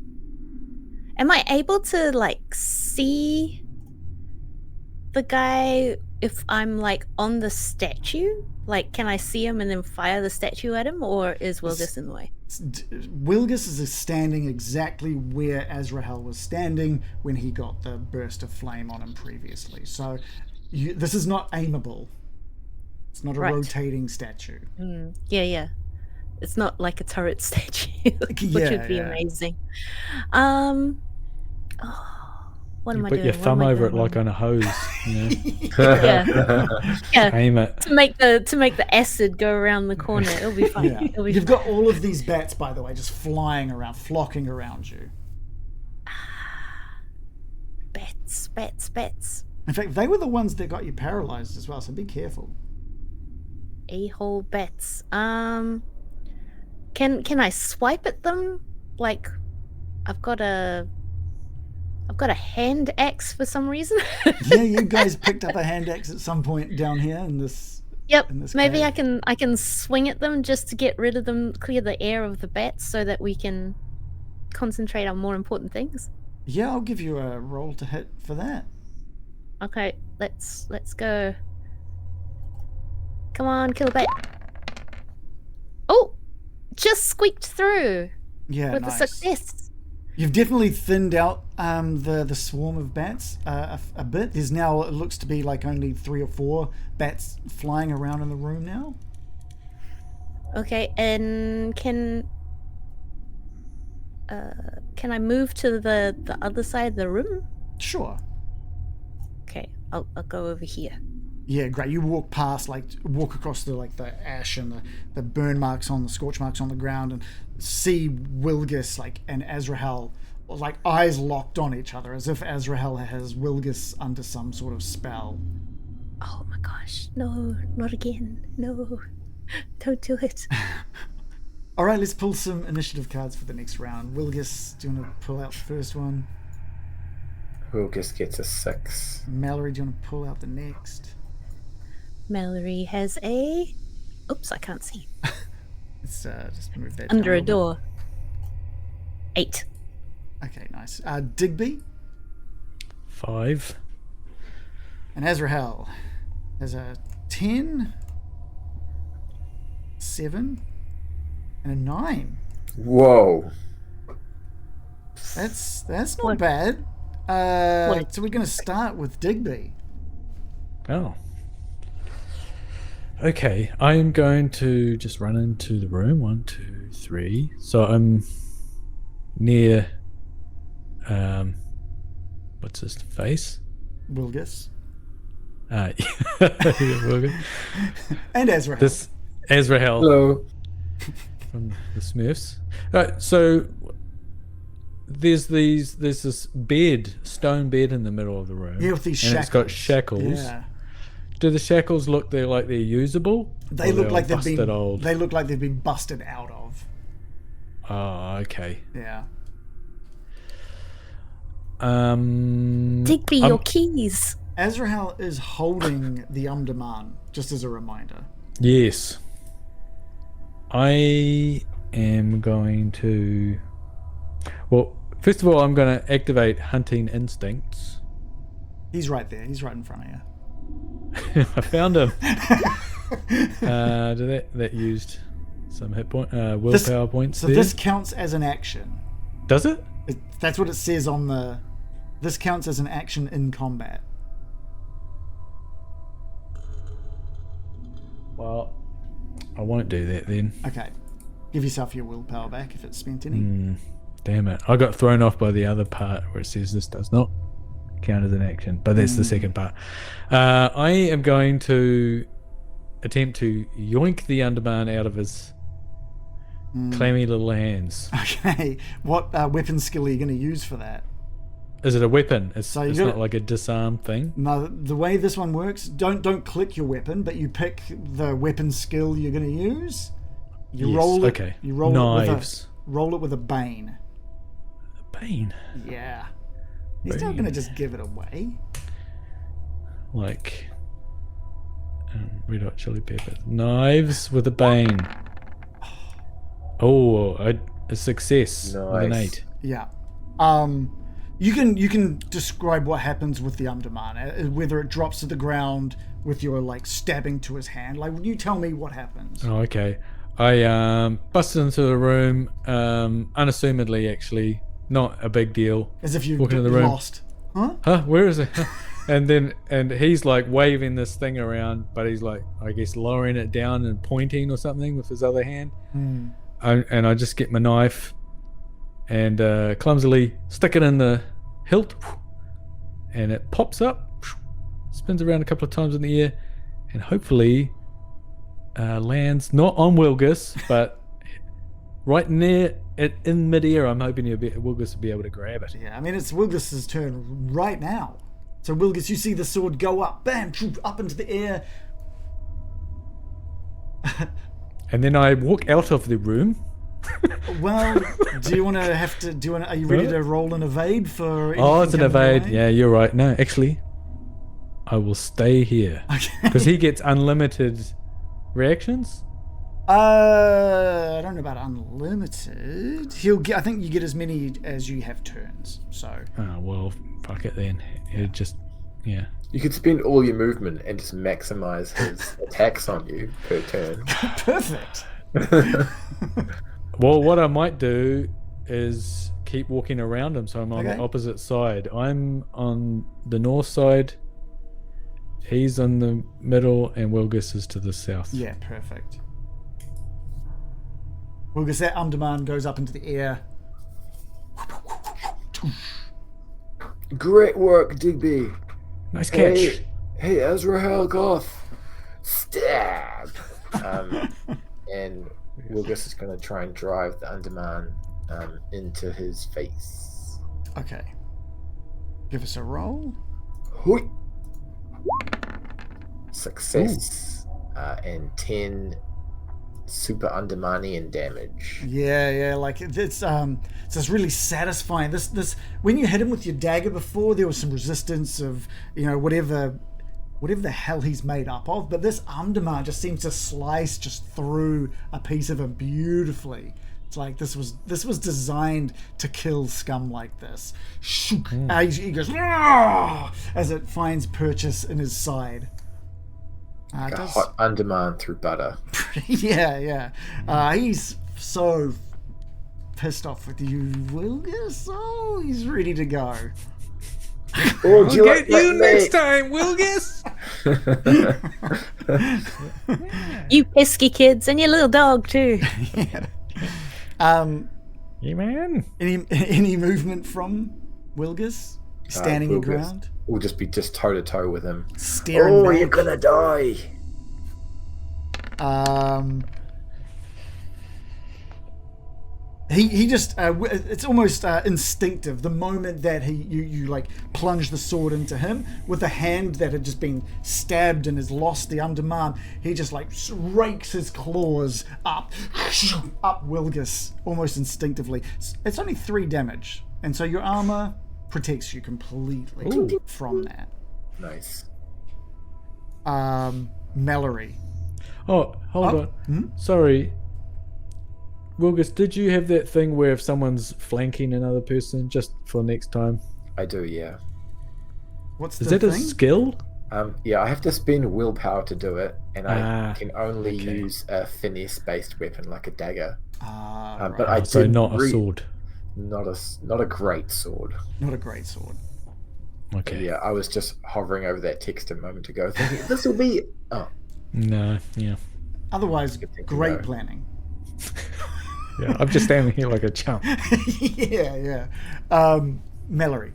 Am I able to like see the guy if I'm like on the statue? Like, can I see him and then fire the statue at him, or is Wilgus in the way? Wilgus is standing exactly where Azrahel was standing when he got the burst of flame on him previously. So this is not aimable. It's not a rotating statue. Yeah. It's not like a turret statue, which would be amazing. What am I doing? Put your thumb over it like on a hose. You know? yeah. Aim it to make the acid go around the corner. It'll be fun. Yeah. You've got all of these bats, by the way, just flying around, flocking around you. Bats. In fact, they were the ones that got you paralyzed as well. So be careful. A-hole bats. Can I swipe at them? Like, I've got a hand axe for some reason. Yeah, you guys picked up a hand axe at some point down here in this. Yep. In this Maybe cave. I can swing at them just to get rid of them, clear the air of the bats, so that we can concentrate on more important things. Yeah, I'll give you a roll to hit for that. Okay, let's go. Come on, kill a bat. Oh, just squeaked through. Yeah, with nice. a success. You've definitely thinned out the swarm of bats a bit. There's now, it looks to be like only 3 or 4 bats flying around in the room now. Okay, and can I move to the other side of the room? Sure. Okay, I'll go over here. Yeah, great. You walk across the ash and the burn marks on the scorch marks on the ground, and see Wilgus and Azrahel eyes locked on each other, as if Azrahel has Wilgus under some sort of spell. Oh my gosh! No, not again! No, don't do it. All right, let's pull some initiative cards for the next round. Wilgus, do you want to pull out the first one? Wilgus gets a 6. Mallory, do you want to pull out the next? Mallory has a... Oops, I can't see. Let's just move that under down a door. 8. Okay, nice. Digby? 5. And Azrahel has a 10, 7, and a 9. Whoa. That's not bad. So we're going to start with Digby. Oh. Okay, I'm going to just run into the room. 1, 2, 3. So I'm near. What's his face? Wilgus. Yeah, Wilgus. And Azrahel. This Azrahel. Hello. From the Smurfs. So there's this stone bed in the middle of the room. Yeah, with these shackles. And it's got shackles. Yeah. Do the shackles look they're usable? They look like they've busted been old? They look like they've been busted out of. Oh, okay. Yeah. Digby, your keys. Azrahel is holding the Um-Durman, just as a reminder. Yes. I am going to... Well, first of all, I'm going to activate hunting instincts. He's right there. He's right in front of you. I found him. That used some hit point, willpower points. So there. this counts as an action. Does it? That's what it says on the... This counts as an action in combat. Well, I won't do that then. Okay. Give yourself your willpower back if it's spent any. Damn it. I got thrown off by the other part where it says this does not count as an action, but that's the second part. I am going to attempt to yoink the Um-Durman out of his clammy little hands. Okay. What weapon skill are you going to use for that? Is it a weapon? It's not like a disarm thing? No, the way this one works, don't click your weapon, but you pick the weapon skill you're going to use. You roll it. Okay. You roll Knives. Roll it with a Bane. Bane? Yeah. He's not going to just give it away. Like Red Hot Chili Peppers. Knives with a Bane. Oh, a success with an 8. Yeah. You can describe what happens with the Um-Durman, whether it drops to the ground with your like stabbing to his hand. Like, you tell me what happens. Oh, okay. I busted into the room, unassumedly, actually, not a big deal. As if you walking in the room. Lost. Huh? Where is it? and he's like waving this thing around, but he's like, I guess, lowering it down and pointing or something with his other hand. And I just get my knife and clumsily stick it in the hilt, and it pops up, spins around a couple of times in the air, and hopefully lands not on Wilgus, but right near it in midair. I'm hoping Wilgus will be able to grab it. Yeah, I mean, it's Wilgus's turn right now. So Wilgus, you see the sword go up, bam, up into the air. And then I walk out of the room. Well, are you ready to roll an evade for... Oh, it's an evade. Yeah, you're right. No, actually, I will stay here. Okay. Because he gets unlimited reactions. I don't know about unlimited. I think you get as many as you have turns, so... Oh, well, fuck it then. It just, yeah. You could spend all your movement and just maximize his attacks on you per turn. Perfect. Well, what I might do is keep walking around him, so I'm on Okay. the opposite side. I'm on the north side, he's on the middle, and Wilgus is to the south. Yeah, perfect. Wilgus, that Um-Durman goes up into the air. Great work, Digby. Nice catch. Hey, Azrahel, Goth. Stab. And Wilgus is going to try and drive the Um-Durman into his face. Okay. Give us a roll. Hoi. Success. And 10 super Um-Durmanian damage. Yeah, like it's really satisfying. This when you hit him with your dagger before, there was some resistance of, whatever the hell he's made up of, but this Um-Durman just seems to slice just through a piece of him beautifully. It's like this was designed to kill scum like this. He goes as it finds purchase in his side. Like a hot Um-Durman through butter. Yeah. He's so pissed off with you, Wilgus. Oh, he's ready to go. Oh, I'll get you next time, Wilgus. You pesky kids, and your little dog too. Yeah. Yeah, man. Any movement from Wilgus? Standing your ground? We'll just be toe to toe with him. Staring back. You're gonna die. He just it's almost instinctive. The moment that you like plunge the sword into him with the hand that had just been stabbed and has lost the Um-Durman, he just like rakes his claws up Wilgus almost instinctively. It's only 3 damage, and so your armor protects you completely from that. Nice. Mallory. Oh, hold on. Sorry. Wilgus, did you have that thing where if someone's flanking another person, just for next time? I do, yeah. What's Is the that thing? a skill? Yeah, I have to spend willpower to do it, and I can only okay. use a finesse-based weapon like a dagger. Right. But I did so not a sword. Not a great sword. Not a great sword. Okay. Yeah, I was just hovering over that text a moment ago, thinking this will be. Oh, No. Yeah. Otherwise, great no. planning. Yeah. I'm just standing here like a chump. Yeah. Mallory.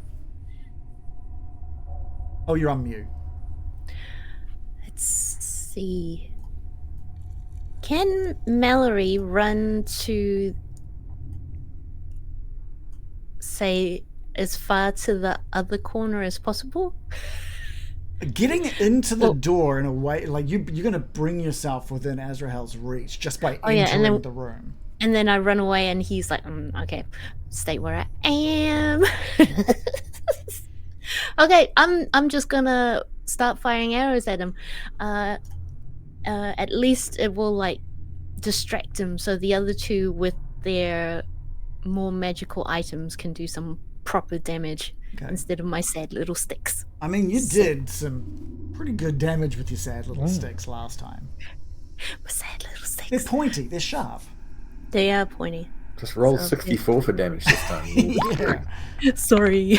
Oh, you're on mute. Let's see. Can Mallory run to, say, as far to the other corner as possible? Getting into the door in a way, like you're going to bring yourself within Azrahel's reach just by entering the room. And then I run away, and he's like, "Okay, stay where I am." Okay, I'm just gonna start firing arrows at him. At least it will like distract him, so the other two with their more magical items can do some proper damage instead of my sad little sticks. I mean, you did some pretty good damage with your sad little sticks last time. My sad little sticks. They're pointy. They're sharp. They are pointy. Just roll 64 for damage this time. Sorry.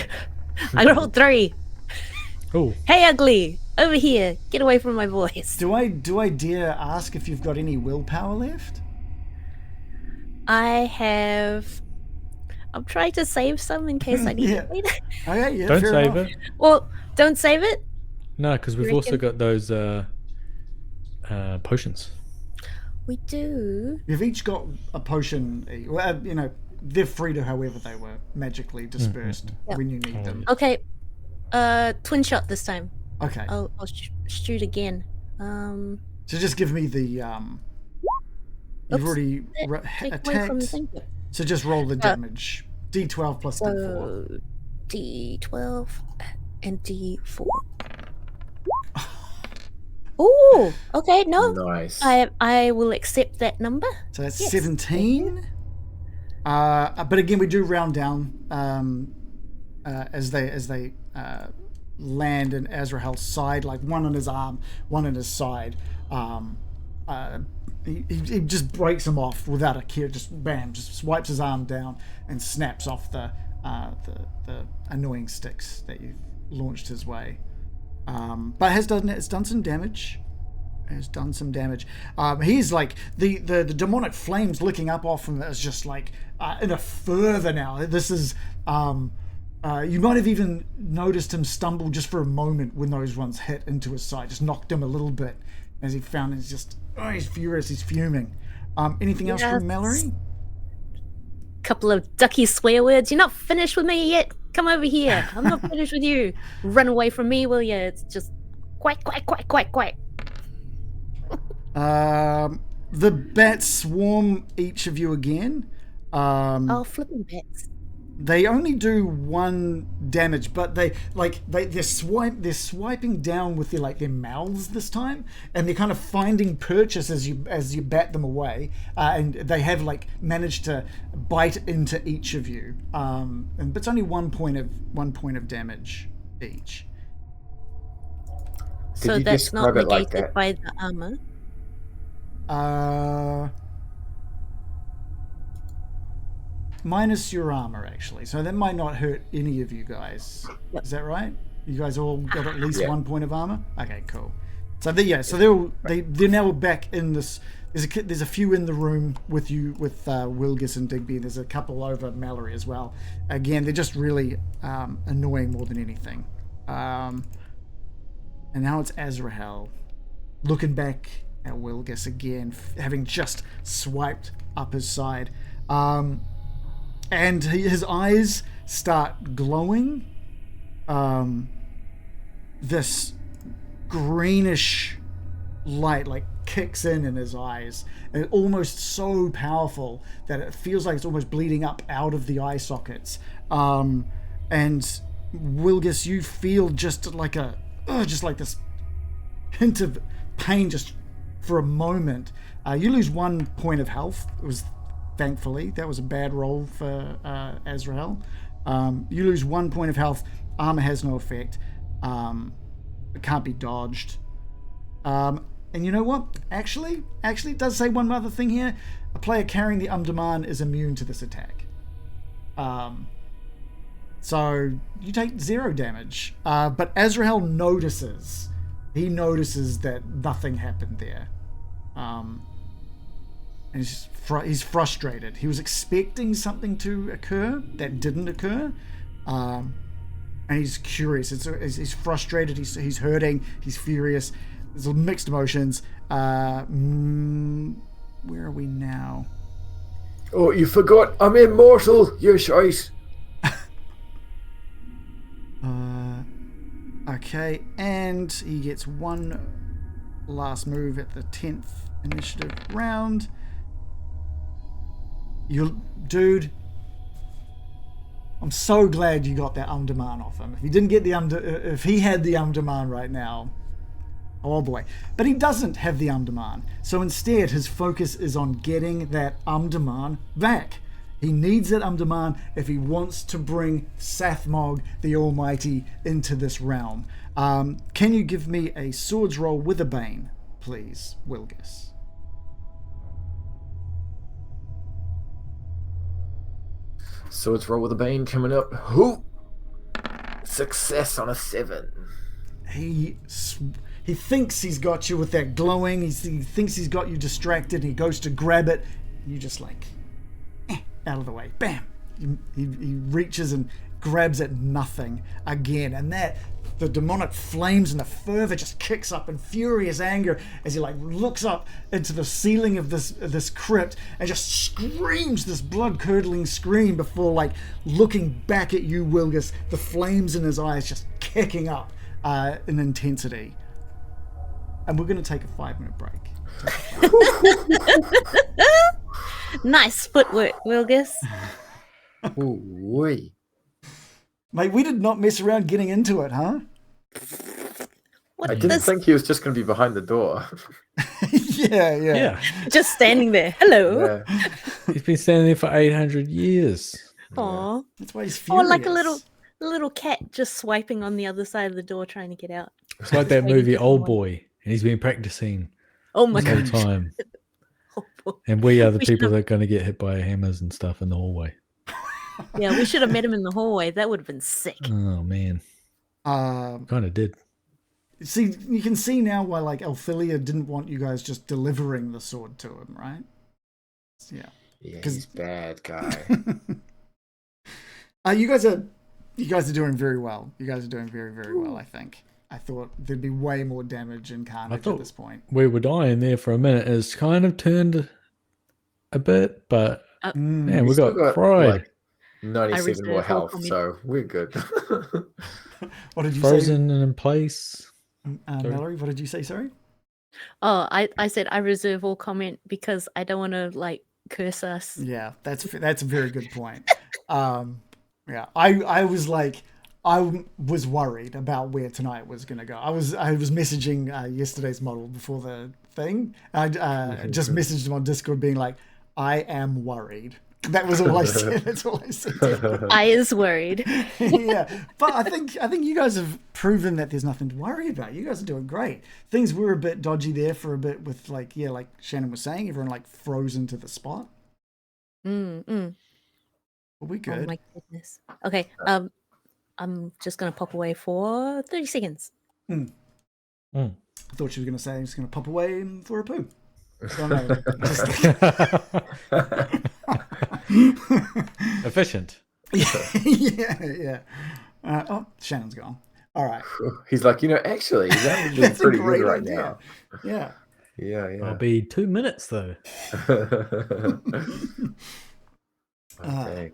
I rolled 3. Oh. Hey, ugly! Over here! Get away from my voice. Do I dare ask if you've got any willpower left? I have. I'm trying to save some in case I need it later. Okay, yeah, Don't fair save enough. it. Well, don't save it. No, because we've also got those potions. We do. You've each got a potion. Well, you know, they're free to however they were magically dispersed when you need them. Okay. Twin shot this time. Okay. I'll shoot again. So just give me the You've already attacked. So just roll the damage. D12 plus D4. D12 and D4. Oh, okay, no. Nice. I will accept that number. So that's 17. But again, we do round down as they land in Azrahel's side, like one on his arm, one on his side. He just breaks him off without a care. Just bam, just swipes his arm down and snaps off the annoying sticks that you've launched his way. But it's done some damage. He's like the demonic flames licking up off him is just like in a further now. This is you might have even noticed him stumble just for a moment when those ones hit into his side, just knocked him a little bit as he found he's just he's furious, he's fuming. Anything else from Mallory? Couple of ducky swear words. You're not finished with me yet. Come over here. I'm not finished with you. Run away from me, will you? It's just quack, quack, quack, quack, quack. The bats swarm each of you again. Flipping bats. They only do 1 damage, but they're swiping down with their mouths this time, and they're kind of finding purchase as you bat them away, and they have managed to bite into each of you. But it's only 1 point of damage each. So that's not negated by the armor. Minus your armor, actually. So that might not hurt any of you guys. Yep. Is that right? You guys all got at least 1 point of armor? Okay, cool. So they're now back in this. There's a few in the room with you, with Wilgus and Digby. There's a couple over Mallory as well. Again, they're just really annoying more than anything. And now it's Azrahel looking back at Wilgus again, having just swiped up his side. And his eyes start glowing. This greenish light kicks in his eyes, and it's almost so powerful that it feels like it's almost bleeding up out of the eye sockets. And Wilgus, you feel just like this hint of pain just for a moment. You lose 1 point of health. It was thankfully that was a bad roll for Azrahel. You lose 1 point of health. Armor has no effect. It can't be dodged. And you know what? Actually, it does say one other thing here. A player carrying the Um-Durman is immune to this attack. So you take 0 damage. But Azrahel notices. He notices that nothing happened there. And he's frustrated. He was expecting something to occur that didn't occur. And he's curious. He's frustrated. He's hurting. He's furious. There's mixed emotions. Where are we now? Oh, you forgot. I'm immortal. You're shite. Okay, and he gets 1 last move at the 10th initiative round. Dude, I'm so glad you got that Um-Durman off him. If he didn't get if he had the Um-Durman right now, oh boy. But he doesn't have the Um-Durman. So instead, his focus is on getting that Um-Durman back. He needs it, Um-Durman, if he wants to bring Sathmog, the Almighty, into this realm. Can you give me a swords roll with a bane, please, Wilgus? Swords roll with a bane coming up. Who? Success on a 7. He thinks he's got you with that glowing. He thinks he's got you distracted. He goes to grab it. You just like, out of the way. Bam! He reaches and grabs at nothing again. And the demonic flames and the fervor just kicks up in furious anger as he like looks up into the ceiling of this crypt and just screams this blood-curdling scream before like looking back at you, Wilgus, the flames in his eyes just kicking up in intensity. And we're going to take a 5-minute break. Nice footwork, Wilgus. Ooh, mate, we did not mess around getting into it, huh? I didn't think he was just going to be behind the door. Yeah. Just standing there. Hello. Yeah. He's been standing there for 800 years. Aw. That's why he's furious. Or like a little cat just swiping on the other side of the door trying to get out. It's like that movie Old Boy, and he's been practicing Oh my the whole god. time. Oh, boy. And we are the We people should've- that are going to get hit by hammers and stuff in the hallway. Yeah, we should have met him in the hallway. That would have been sick. Oh, man. Kind of did. See, you can see now why like Elphilia didn't want you guys just delivering the sword to him, right? Yeah. Yeah, he's bad guy. You guys are doing very well. You guys are doing very, very well, I think. I thought there'd be way more damage and carnage at this point. We were dying there for a minute. It's kind of turned a bit, but man, we still got fried. Like 97 more health, for me. so we're good. What did you Frozen and in place. say? Mallory, what did you say, sorry? Oh, I said I reserve all comment because I don't want to like curse us. Yeah, that's a very good point. Yeah, I was like, I was worried about where tonight was going to go. I was messaging yesterday's model before the thing. I just messaged him on Discord being like, I am worried. That was all I said. That's all I said. I is worried. Yeah, but I think you guys have proven that there's nothing to worry about. You guys are doing great. Things were a bit dodgy there for a bit with like Shannon was saying, everyone like frozen to the spot. Mm. But we good. Oh my goodness. Okay. I'm just gonna pop away for 30 seconds. I thought she was going to say I'm just going to pop away for a poo. So, no, Efficient. yeah. Oh, Shannon's gone. All right. He's like, actually, that would be That's a pretty great good right idea. now. Yeah. Yeah. I'll be 2 minutes though. Okay.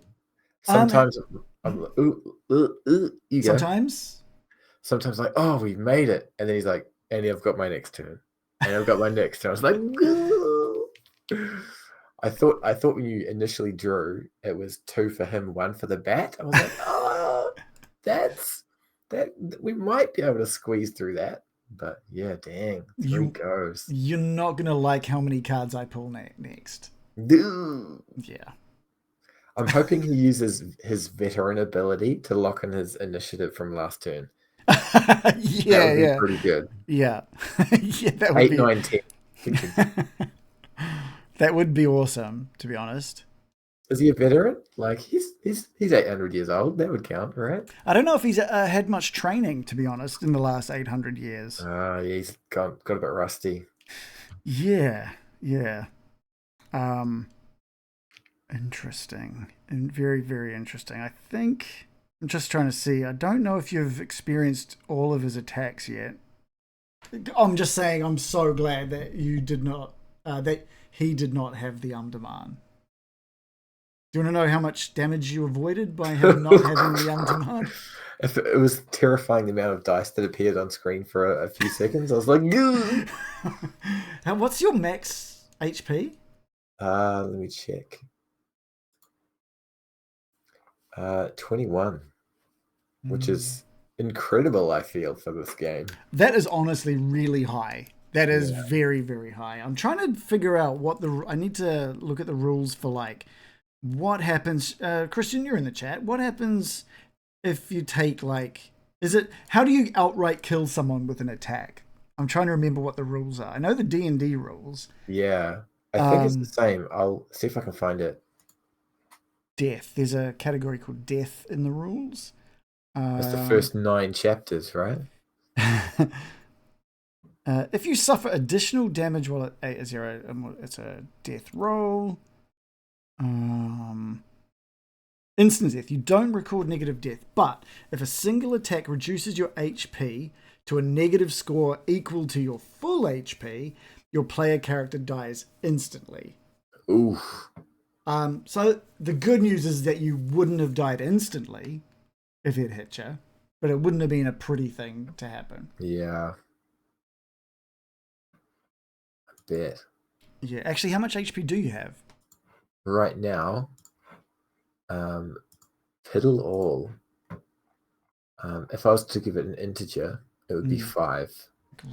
Sometimes I'm you go. Sometimes like, oh, we made it, and then he's like, and I've got my next turn, and I've got my next turn. I was like, I thought when you initially drew, it was 2 for him, 1 for the bat. I was like, oh, that we might be able to squeeze through that. But yeah, dang, 3 goes. You're not going to like how many cards I pull next. Dude. Yeah. I'm hoping he uses his veteran ability to lock in his initiative from last turn. Yeah, that would be pretty good. Yeah. Yeah, that would 8, be 9, 10. That would be awesome, to be honest. Is he a veteran? Like he's 800 years old. That would count, right? I don't know if he's had much training, to be honest, in the last 800 years. Yeah, he's got a bit rusty. Yeah. Interesting. And very, very interesting. I think I'm just trying to see. I don't know if you've experienced all of his attacks yet. I'm just saying I'm so glad that you did not that he did not have the Um-Durman. Do you want to know how much damage you avoided by him not having the Um-Durman? It was terrifying the amount of dice that appeared on screen for a few seconds. I was like, "Goo!" Now, what's your max HP? Let me check. 21, which is incredible, I feel, for this game. That is honestly really high. That is very, very high. I'm trying to figure out I need to look at the rules for like what happens? Christian, you're in the chat. What happens if you take how do you outright kill someone with an attack? I'm trying to remember what the rules are. I know the D&D rules. Yeah, I think it's the same. I'll see if I can find it. Death. There's a category called death in the rules. It's the first 9 chapters, right? If you suffer additional damage while at 8 or 0, it's a death roll. Instant death. You don't record negative death, but if a single attack reduces your HP to a negative score equal to your full HP, your player character dies instantly. Oof. So the good news is that you wouldn't have died instantly if it hit you, but it wouldn't have been a pretty thing to happen. Yeah. I bet. Yeah. Actually, how much HP do you have? Right now, piddle all. If I was to give it an integer, it would be 5.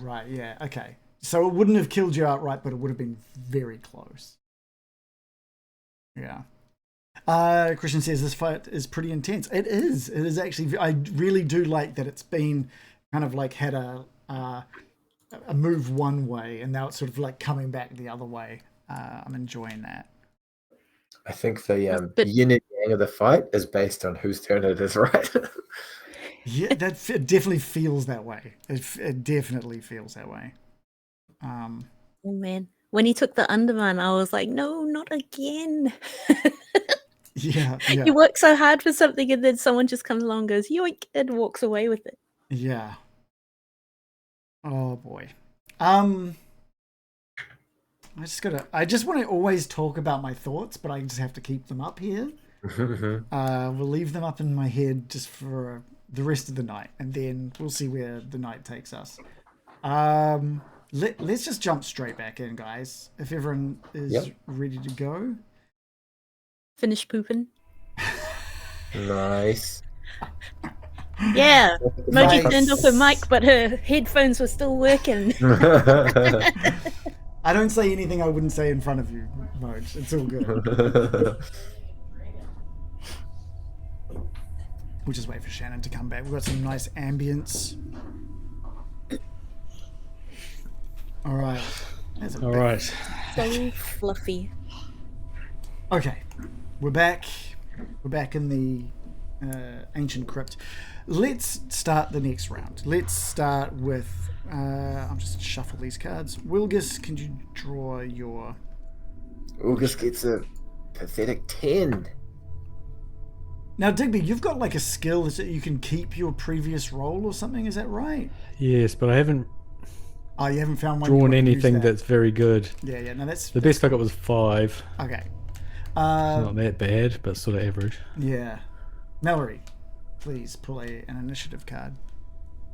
Right, yeah, okay. So it wouldn't have killed you outright, but it would have been very close. Yeah. Christian says this fight is pretty intense. It is. It is actually. I really do like that it's been kind of like had a move one way, and now it's sort of like coming back the other way. I'm enjoying that. I think the yin and yang of the fight is based on whose turn it is, right? Yeah, it definitely feels that way. It definitely feels that way. Oh man, when he took the Um-Durman, I was like, no, not again. Yeah. You work so hard for something, and then someone just comes along, and goes yoink, and walks away with it. Yeah. Oh boy. I just want to always talk about my thoughts, but I just have to keep them up here. We'll leave them up in my head just for the rest of the night, and then we'll see where the night takes us. Let's just jump straight back in, guys. If everyone is ready to go. Finish pooping. Nice. Yeah. Moji turned off her mic, but her headphones were still working. I don't say anything I wouldn't say in front of you, Moj. It's all good. We'll just wait for Shannon to come back. We've got some nice ambience. All right. All right. So fluffy. Okay. We're back. We're back in the ancient crypt. Let's start the next round. Let's start with... I'll just shuffle these cards. Wilgus, can you draw your... Wilgus gets a pathetic 10. Now, Digby, you've got like a skill that you can keep your previous roll or something. Is that right? Yes, but I haven't... Oh, you haven't found one drawn anything that's very good. Yeah. No, that's... The best I got was 5. Okay. Not that bad, but sort of average. Yeah. Mallory, please pull an initiative card.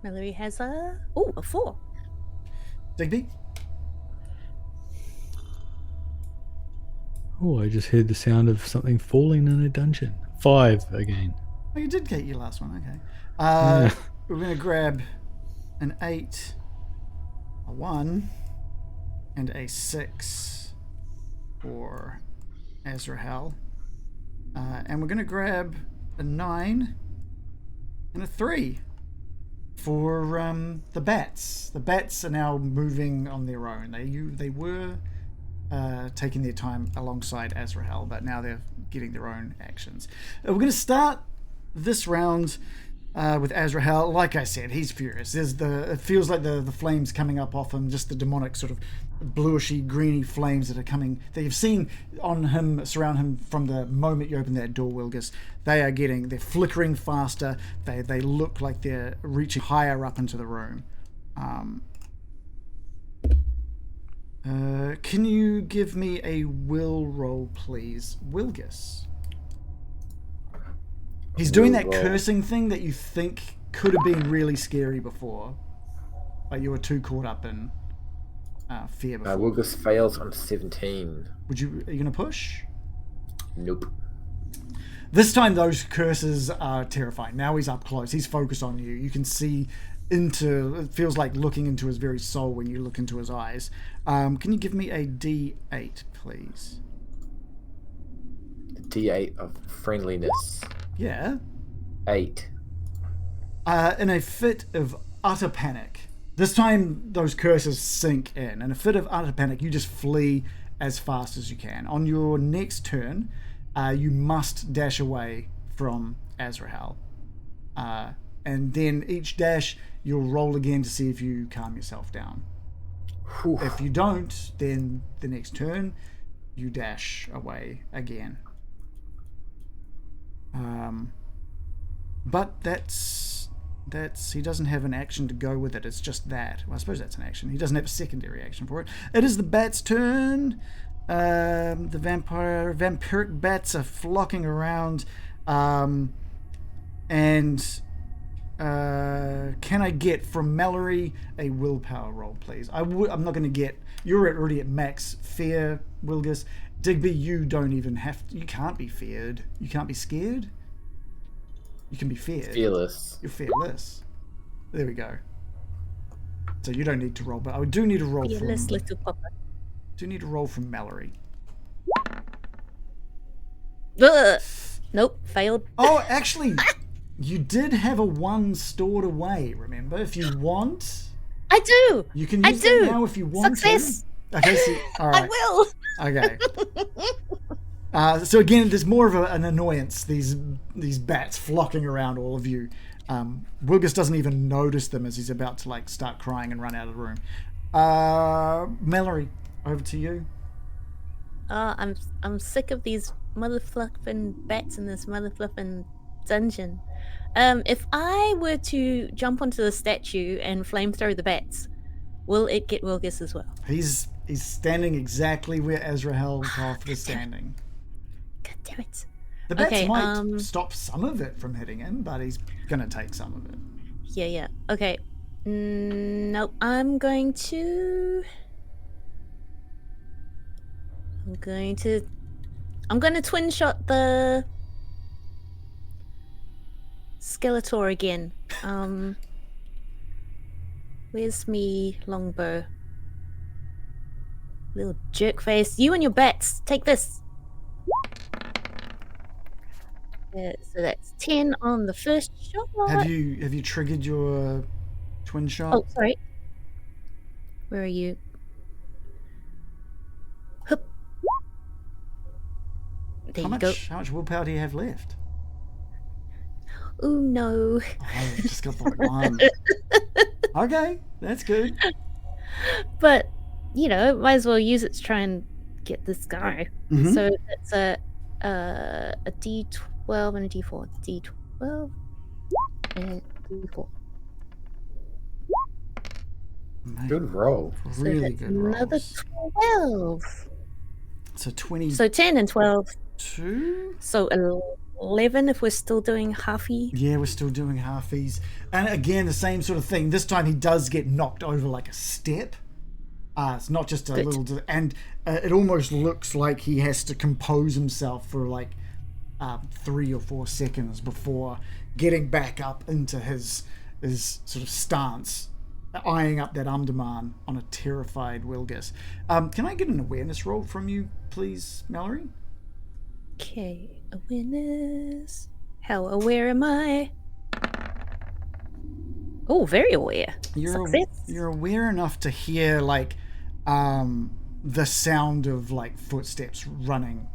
Mallory has a 4. Digby? Oh, I just heard the sound of something falling in a dungeon. 5 again. Oh, you did get your last one, okay. We're going to grab an 8, a 1, and a 6 for Azrahel. And we're going to grab a 9 and a 3 for the bats. The bats are now moving on their own. They were taking their time alongside Azrahel, but now they're getting their own actions. We're going to start this round with Azrahel. Like I said, he's furious. It feels like the flames coming up off him, just the demonic sort of bluishy, greeny flames that are coming, that you've seen on him, surround him from the moment you open that door, Wilgus. They're flickering faster. They look like they're reaching higher up into the room. Can you give me a will roll, please, Wilgus? He's doing that cursing thing that you think could have been really scary before, but you were too caught up in fear before. Wilgus fails on 17. Are you going to push? Nope. This time those curses are terrifying. Now he's up close. He's focused on you. You can see it feels like looking into his very soul when you look into his eyes. Can you give me a D8, please? D8 of friendliness. Yeah. 8. In a fit of utter panic, this time those curses sink in. In a fit of utter panic, you just flee as fast as you can. On your next turn, you must dash away from Azrahel. And then each dash, you'll roll again to see if you calm yourself down. Whew. If you don't, then the next turn, you dash away again. But that's he doesn't have an action to go with it. It's just that. Well, I suppose that's an action. He doesn't have a secondary action for it. It is the bat's turn. The vampiric bats are flocking around. And can I get from Mallory a willpower roll, please? I'm not going to get. You're already at max fear, Wilgus. Digby, you don't even have to. You can't be feared. You can't be scared. You can be feared. Fearless. You're fearless. There we go. So you don't need to roll, but I do need a roll Fearless from. little papa. Do need a roll from Mallory. Nope, failed. Oh, actually, you did have a 1 stored away. Remember, if you want, I do. you can use that now if you want Success. to. Okay, so all right. I will. Okay. So again, there's more of an annoyance. These bats flocking around all of you. Wilgus doesn't even notice them as he's about to start crying and run out of the room. Mallory, over to you. I'm sick of these motherfluffing bats in this motherfluffing dungeon. If I were to jump onto the statue and flamethrow the bats, will it get Wilgus as well? He's standing exactly where Azrahel was standing. God damn it. The bats might stop some of it from hitting him, but he's going to take some of it. Yeah. Okay. Nope. I'm going to twin shot the Skeletor again. Where's me longbow? Little jerk face. You and your bats. Take this. So that's 10 on the first shot. Have you triggered your twin shot? Oh, sorry. Where are you? Hup. There you go. How much willpower do you have left? Oh no. Oh, you just got the one. Okay, that's good. But might as well use it to try and get this guy. Mm-hmm. So that's a D12 and a D4. D12 and D4. Good roll. Really good roll. Another 12. So 20. So 10 and 12. 2? So 11 if we're still doing halfy. Yeah, we're still doing halfies. And again, the same sort of thing. This time he does get knocked over like a step. It's not just a little... And it almost looks like he has to compose himself for 3 or 4 seconds before getting back up into his sort of stance, eyeing up that Um-Durman on a terrified Wilgus. Can I get an awareness roll from you, please, Mallory? Okay, awareness. How aware am I? Oh, very aware. You're aware enough to hear the sound of footsteps running,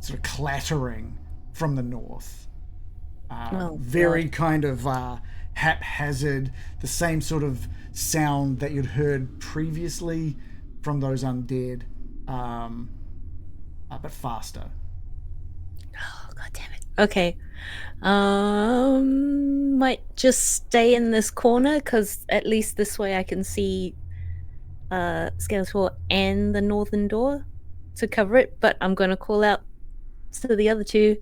sort of clattering from the north. Very kind of haphazard, the same sort of sound that you'd heard previously from those undead, but faster. Oh, god damn it. Okay. Might just stay in this corner because at least this way I can see Skeletor and the northern door to cover it, but I'm going to call out to the other two,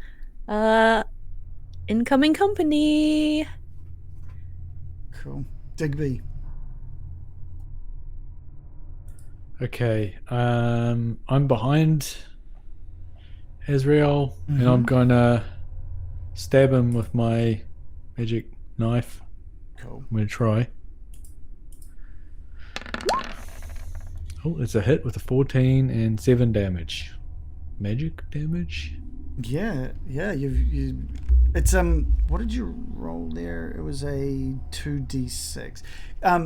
incoming company. Cool. Digby. Okay, I'm behind Azrahel, and I'm gonna stab him with my magic knife. Cool. I'm gonna try. Oh, it's a hit with a 14 and 7 damage. Magic damage? Yeah. It's what did you roll there? It was a 2d6.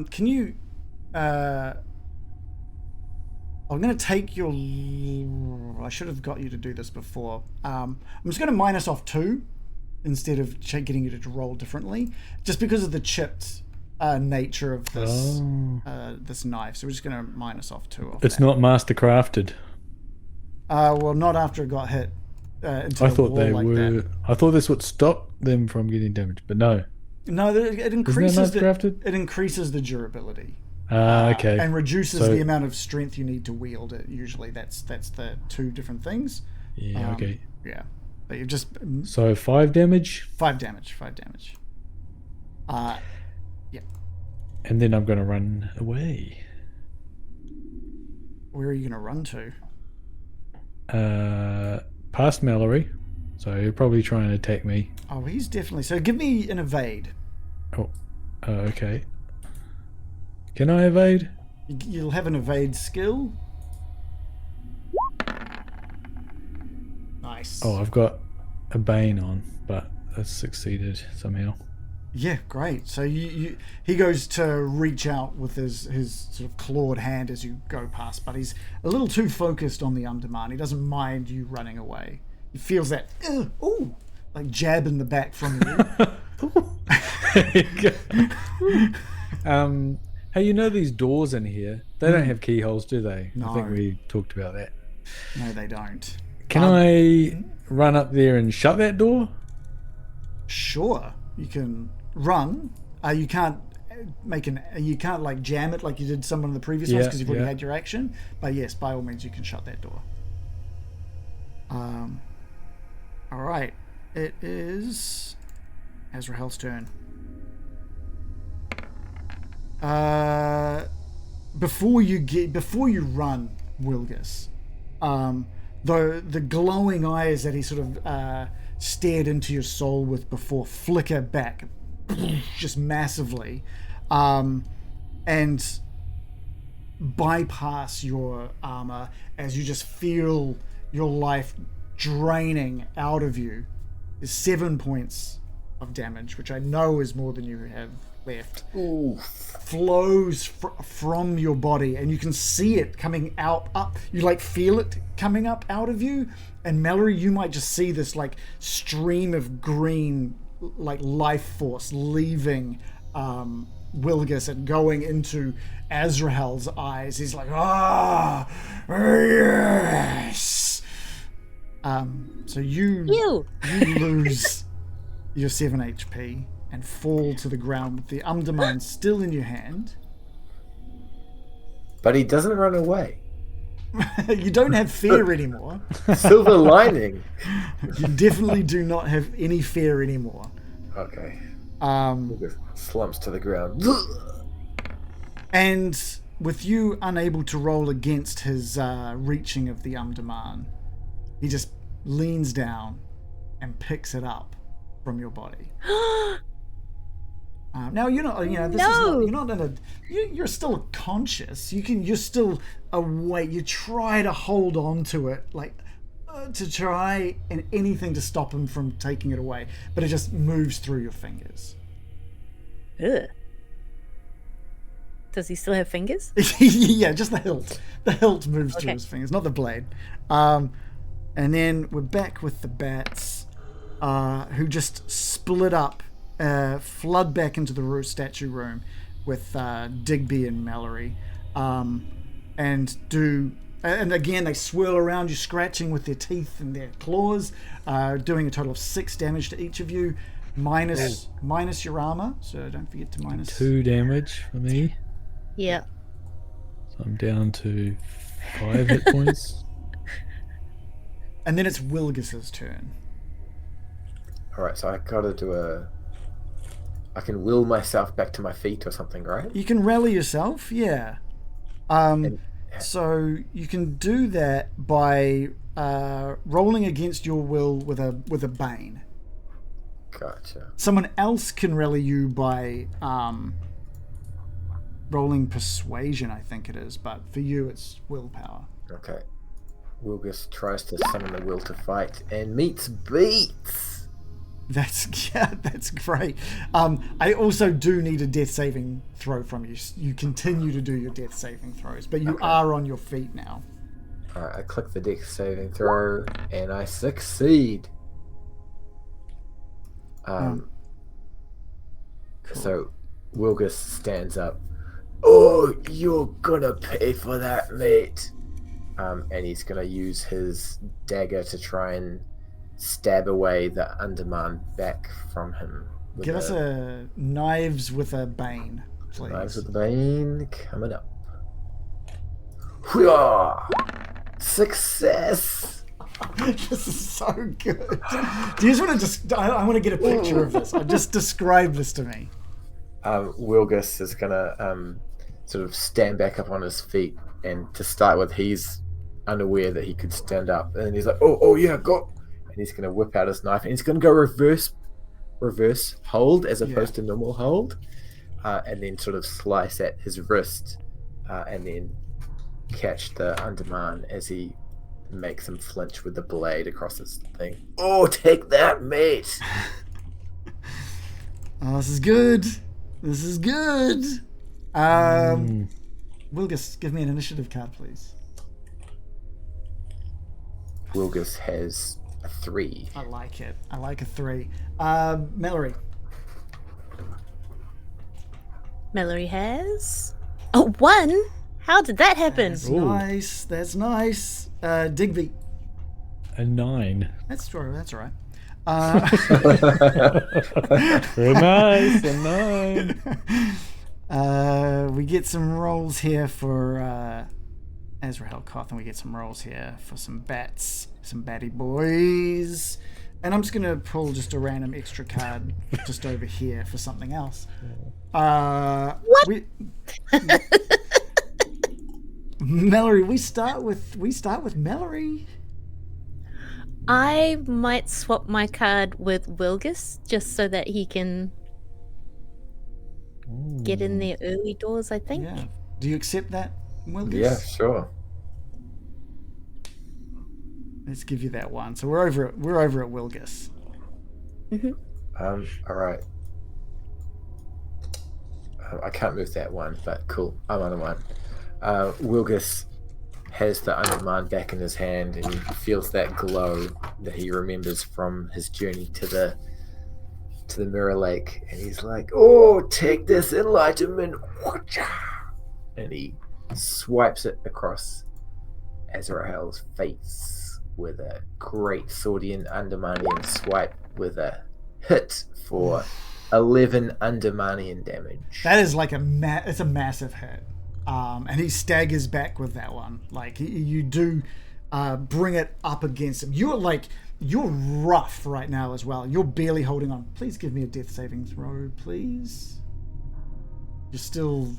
Can you I'm going to take your... I should have got you to do this before. I'm just going to minus off 2 instead of getting you to roll differently, just because of the chipped nature of this this knife. So we're just going to minus off 2 off It's that. not master crafted. Well, not after it got hit. Into I the thought wall they like were. that. I thought this would stop them from getting damaged, but no. No, it increases master crafted? It increases the durability. Okay. And reduces the amount of strength you need to wield it. Usually, that's the 2 different things. Yeah. Okay. Yeah, but you've just So 5 damage. 5 damage. Yeah. And then I'm going to run away. Where are you going to run to? Past Mallory. So he'll probably try and attack me. Oh, he's definitely... So give me an evade. Oh. Okay. Can I evade? You'll have an evade skill. Nice. Oh, I've got a Bane on, but that's succeeded somehow. Yeah, great. So he goes to reach out with his sort of clawed hand as you go past, but he's a little too focused on the Um-Durman. He doesn't mind you running away. He feels that like jab in the back from you. Hey, you know these doors in here? They don't have keyholes, do they? No. I think we talked about that. No, they don't. Can I run up there and shut that door? Sure, you can run. You can't you can't like jam it like you did some of the previous ones because you've already had your action. But yes, by all means, you can shut that door. All right, it is Azrahel's turn. Before you run, Wilgus, the glowing eyes that he sort of stared into your soul with before flicker back just massively, and bypass your armor as you just feel your life draining out of you. Is 7 points of damage, which I know is more than you have left. Ooh. Flows from your body, and you can see it coming up. You like feel it coming up out of you, and Mallory, you might just see this like stream of green, like life force leaving Wilgus and going into Azrahel's eyes. He's like, yes. So you lose your 7 HP and fall to the ground with the Um-Durman still in your hand. But he doesn't run away. You don't have fear anymore. Silver lining. You definitely do not have any fear anymore. Okay. Slumps to the ground. And with you unable to roll against his reaching of the Um-Durman, he just leans down and picks it up from your body. Now you're not. This is not. You're not in a. You're still conscious. You're still awake. You try to hold on to it, like to try and anything to stop him from taking it away, but it just moves through your fingers. Ugh. Does he still have fingers? Yeah, just the hilt. The hilt moves through his fingers, not the blade. And then we're back with the bats, who just split up. Flood back into the statue room with Digby and Mallory, and again they swirl around you, scratching with their teeth and their claws, doing a total of 6 damage to each of you, minus your armor. So don't forget to minus 2 damage for me. Yeah. So I'm down to 5 hit points. And then it's Wilgus's turn. All right, so I gotta do I can will myself back to my feet or something, right? You can rally yourself, yeah. So you can do that by rolling against your will with a Bane. Gotcha. Someone else can rally you by rolling Persuasion, I think it is, but for you it's willpower. Okay. Wilgus tries to summon the will to fight and meets beats. That's great. I also do need a death saving throw from you. You continue to do your death saving throws, but you are on your feet now. Alright, I click the death saving throw and I succeed. Cool. So Wilgus stands up. Oh, you're gonna pay for that, mate. And he's gonna use his dagger to try and stab away the Um-Durman back from him. Give us a knives with a bane, please. Knives with a bane coming up. Hoo-yah! Success! This is so good. Do you just want to I want to get a picture of this. Just describe this to me. Wilgus is gonna sort of stand back up on his feet, and to start with, he's unaware that he could stand up, and he's like, "Oh yeah, go!" And he's gonna whip out his knife, and he's gonna go reverse hold as opposed to normal hold, and then sort of slice at his wrist, and then catch the Um-Durman as he makes him flinch with the blade across his thing. Oh, take that, mate! Oh, this is good. This is good. Wilgus, give me an initiative card, please. Wilgus has a 3. I like it. I like a 3. Mallory. Mallory has 1. How did that happen? That's nice. That's nice. Digby. A 9. That's all right. Very nice. A 9. We get some rolls here for Azrahel Koth, and we get some rolls here for some bats, some batty boys. And I'm just going to pull just a random extra card just over here for something else. What? Mallory, we start with Mallory. I might swap my card with Wilgus just so that he can get in there early doors, I think. Yeah. Do you accept that, Wilgus? Yeah, sure. Let's give you that one. So we're over at Wilgus. Mm-hmm. All right. I can't move that one, but cool. I'm on one. Wilgus has the Um-Durman back in his hand, and he feels that glow that he remembers from his journey to the Mirror Lake, and he's like, "Oh, take this enlightenment!" And he swipes it across Azrahel's face with a great Swordian Um-Durmanian swipe with a hit for 11 Um-Durmanian damage. That is like it's a massive hit. And he staggers back with that one. Like, you do bring it up against him. You're rough right now as well. You're barely holding on. Please give me a death saving throw, please. You're still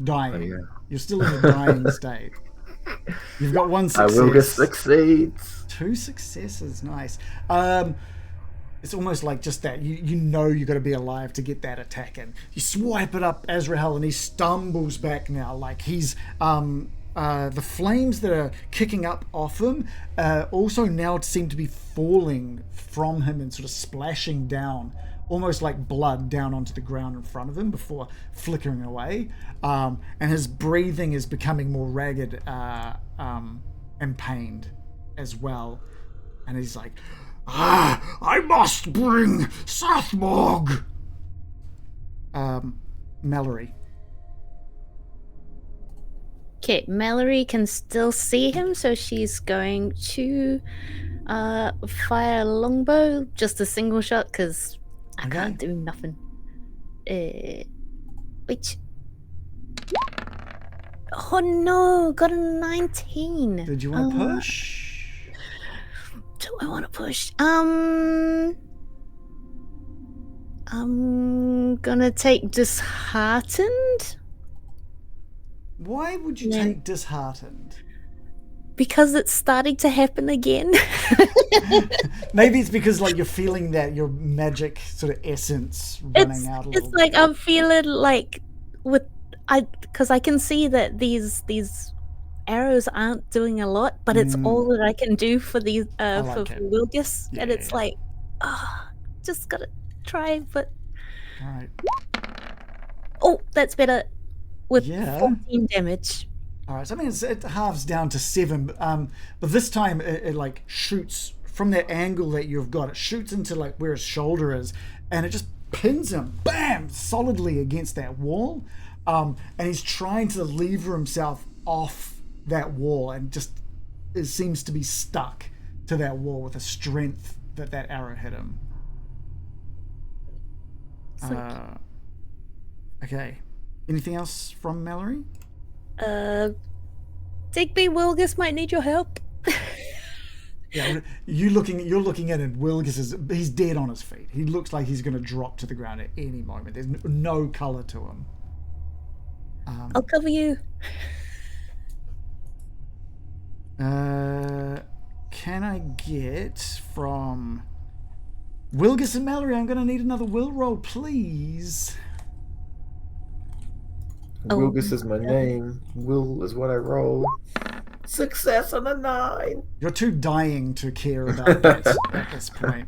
dying. Oh, yeah. You're still in a dying state. You've got 1 success. I will get succeeds. 2 successes, nice. It's almost like just that. You know you got to be alive to get that attack in. You swipe it up Azrahel, and he stumbles back now. Like he's the flames that are kicking up off him also now seem to be falling from him and sort of splashing down, almost like blood down onto the ground in front of him before flickering away. And his breathing is becoming more ragged and pained as well. And he's like, I must bring Sathmog. Mallory. Okay, Mallory can still see him, so she's going to fire a longbow, just a single shot, because I can't do nothing. Wait. Oh no, got a 19. Did you want to push? Do I want to push? I'm gonna take disheartened. Why would you take disheartened? Because it's starting to happen again. Maybe it's because like you're feeling that your magic sort of essence running out a little bit. It's like I'm feeling like because I can see that these arrows aren't doing a lot, but it's all that I can do for these for Wilgus, and it's like, just gotta try. But all right. Oh, that's better. With 14 damage. All right, so I mean it halves down to 7, but this time it like shoots from that angle that you've got. It shoots into like where his shoulder is, and it just pins him, bam, solidly against that wall. And he's trying to lever himself off that wall, and just it seems to be stuck to that wall with the strength that arrow hit him. Okay. Anything else from Mallory? Digby, Wilgus might need your help. Yeah, you're looking at it. Wilgus he's dead on his feet. He looks like he's going to drop to the ground at any moment. There's no color to him. I'll cover you. Can I get from Wilgus and Mallory? I'm going to need another will roll, please. Wilgus is my name. Will is what I roll. Success on a 9. You're too dying to care about that at this point.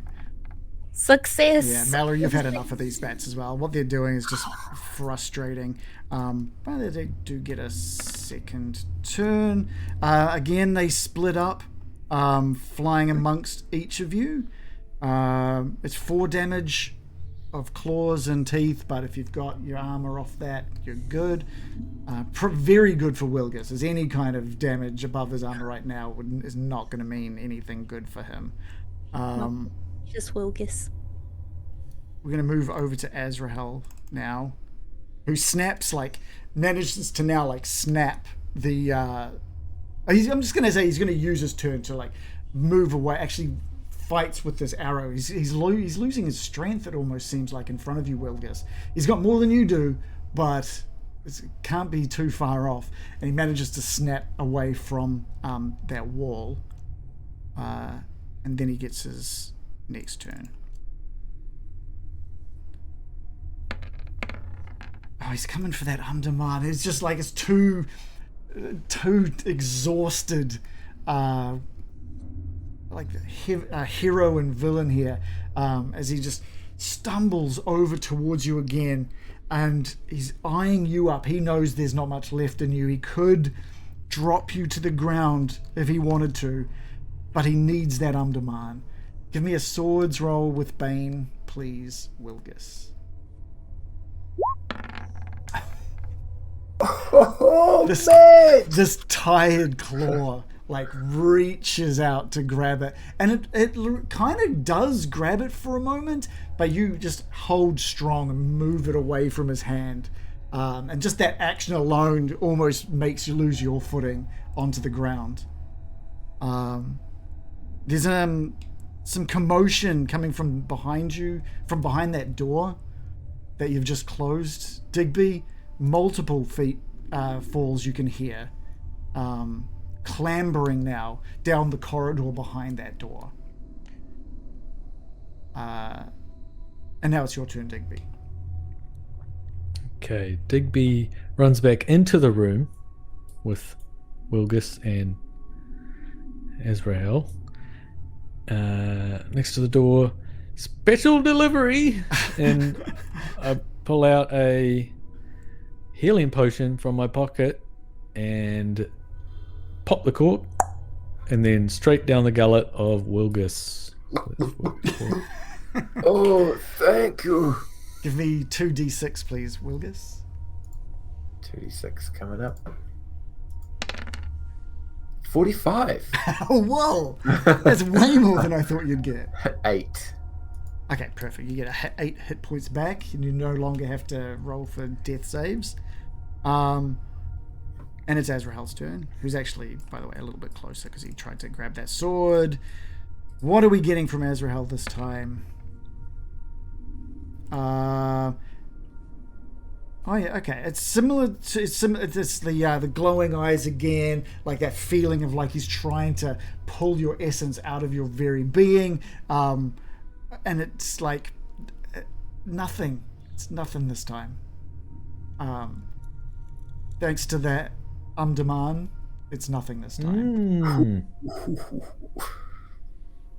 Success. Yeah, Mallory, you've had enough of these bats as well. What they're doing is just frustrating. But they do get a second turn. Again, they split up, flying amongst each of you. It's 4 damage of claws and teeth, but if you've got your armor off that, you're good. Very good for Wilgus, as any kind of damage above his armor right now is not going to mean anything good for him. Just Wilgus. We're going to move over to Azrahel now, who manages to now snap the. I'm just going to say he's going to use his turn to move away. Actually, fights with this arrow. He's losing his strength. It almost seems like in front of you, Wilgus. He's got more than you do, but it can't be too far off. And he manages to snap away from that wall, and then he gets his next turn. Oh, he's coming for that Um-Durman. It's just like it's too exhausted. A hero and villain here, as he just stumbles over towards you again, and he's eyeing you up. He knows there's not much left in you. He could drop you to the ground if he wanted to, but he needs that Um-Durman. Give me a swords roll with Bane, please, Wilgus. This tired claw reaches out to grab it, and it kind of does grab it for a moment, but you just hold strong and move it away from his hand, and just that action alone almost makes you lose your footing onto the ground. There's some commotion coming from behind you, from behind that door that you've just closed, Digby. Multiple feet falls you can hear, clambering now down the corridor behind that door. And now it's your turn, Digby. Okay, Digby runs back into the room with Wilgus and Azrahel. Next to the door, special delivery, and I pull out a healing potion from my pocket and pop the cork, and then straight down the gullet of Wilgus. Oh, thank you. Give me 2d6, please, Wilgus. 2d6 coming up. 45. Oh, whoa! That's way more than I thought you'd get. 8. Okay, perfect. You get 8 hit points back, and you no longer have to roll for death saves. And it's Azrahel's turn, who's actually, by the way, a little bit closer because he tried to grab that sword. What are we getting from Azrahel this time? Oh yeah, okay. It's similar to it's the glowing eyes again, like that feeling of like he's trying to pull your essence out of your very being. And it's like nothing. It's nothing this time. Thanks to that Um-Durman It's nothing this time.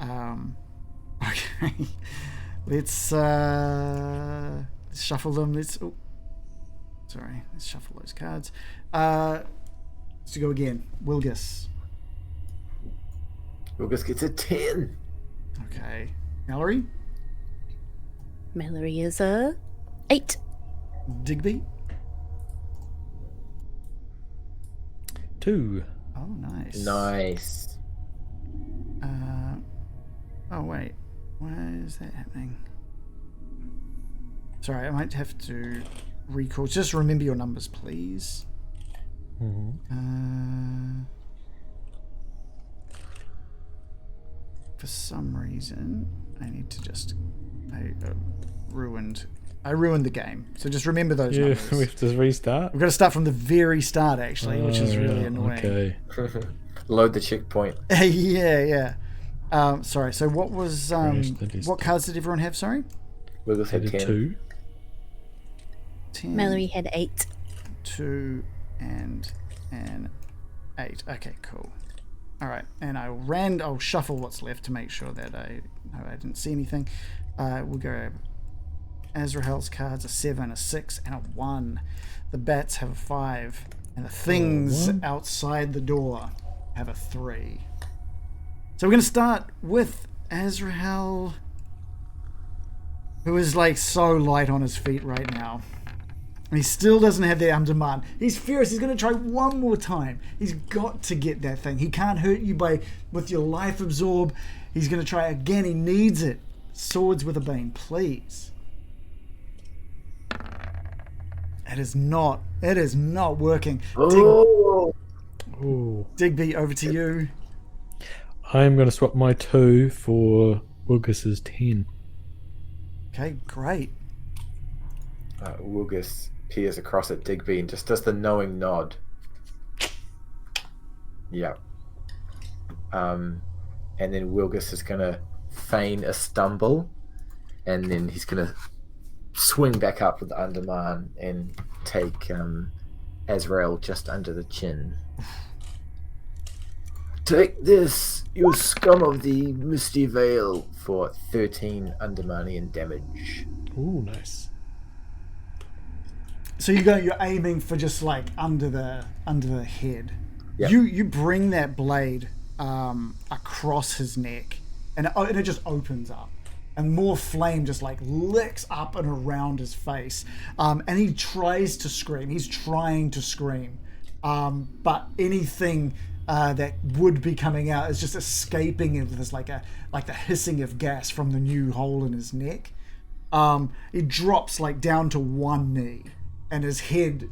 Okay. Let's shuffle them. Let's shuffle those cards. Let's go again. Wilgus. Wilgus gets a 10. Okay. Mallory? Mallory is a 8. Digby? 2. Oh, nice. Nice. Oh, wait. Why is that happening? Sorry, I might have to recall. Just remember your numbers, please. For some reason, I need to just... I ruined the game. So just remember those numbers. We have to restart? We've got to start from the very start, actually, which is really annoying. Okay. Load the checkpoint. Yeah. Sorry, so what was... what cards did everyone have, sorry? Wilgus had 10. 2. 10, Mallory had 8. 2, and an 8. Okay, cool. All right, and I'll shuffle what's left to make sure that I didn't see anything. We'll go Azrahel's cards, a 7, a 6, and a 1. The bats have a 5, and the things outside the door have a 3. So we're going to start with Azrahel, who is like so light on his feet right now. And he still doesn't have that Um-Durman. He's furious. He's going to try one more time. He's got to get that thing. He can't hurt you with your life absorb. He's going to try again. He needs it. Swords with a Bane, please. It is not working. Digby, over to you. I'm going to swap my 2 for Wilgus's 10. Okay, great. Wilgus peers across at Digby and just does the knowing nod. Yeah. And then Wilgus is going to feign a stumble, and then he's going to swing back up with the Um-Durman and take Azrahel just under the chin. Take this, you scum of the Misty Vale, for 13 Um-Durmanian damage. Ooh, nice. So you're aiming for just like under the head. Yep. You bring that blade across his neck, and it just opens up, and more flame just like licks up and around his face. And he tries to scream. He's trying to scream, but anything that would be coming out is just escaping with this like the hissing of gas from the new hole in his neck. He drops like down to one knee, and his head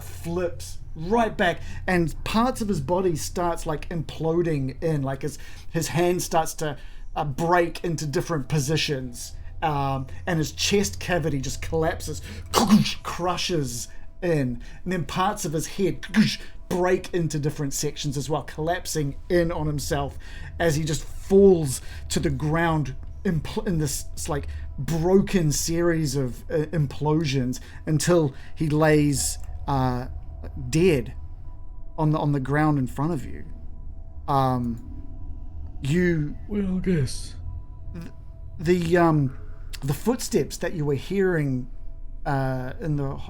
flips right back, and parts of his body starts like imploding in, like his hand starts to break into different positions, and his chest cavity just collapses, crushes in, and then parts of his head break into different sections as well, collapsing in on himself as he just falls to the ground in this like broken series of implosions until he lays dead on the ground in front of you. Wilgus. The footsteps that you were hearing in the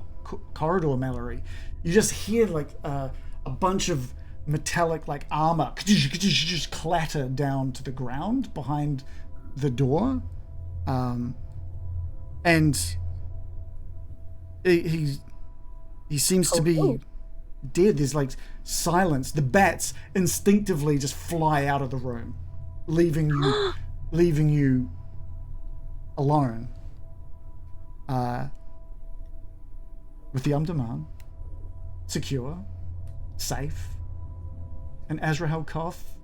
corridor, Mallory, you just hear like a bunch of metallic like armor just clatter down to the ground behind the door, and he seems to be dead. There's like silence. The bats instinctively just fly out of the room, leaving you alone with the Um-Durman secure, safe, and Azrahel Koth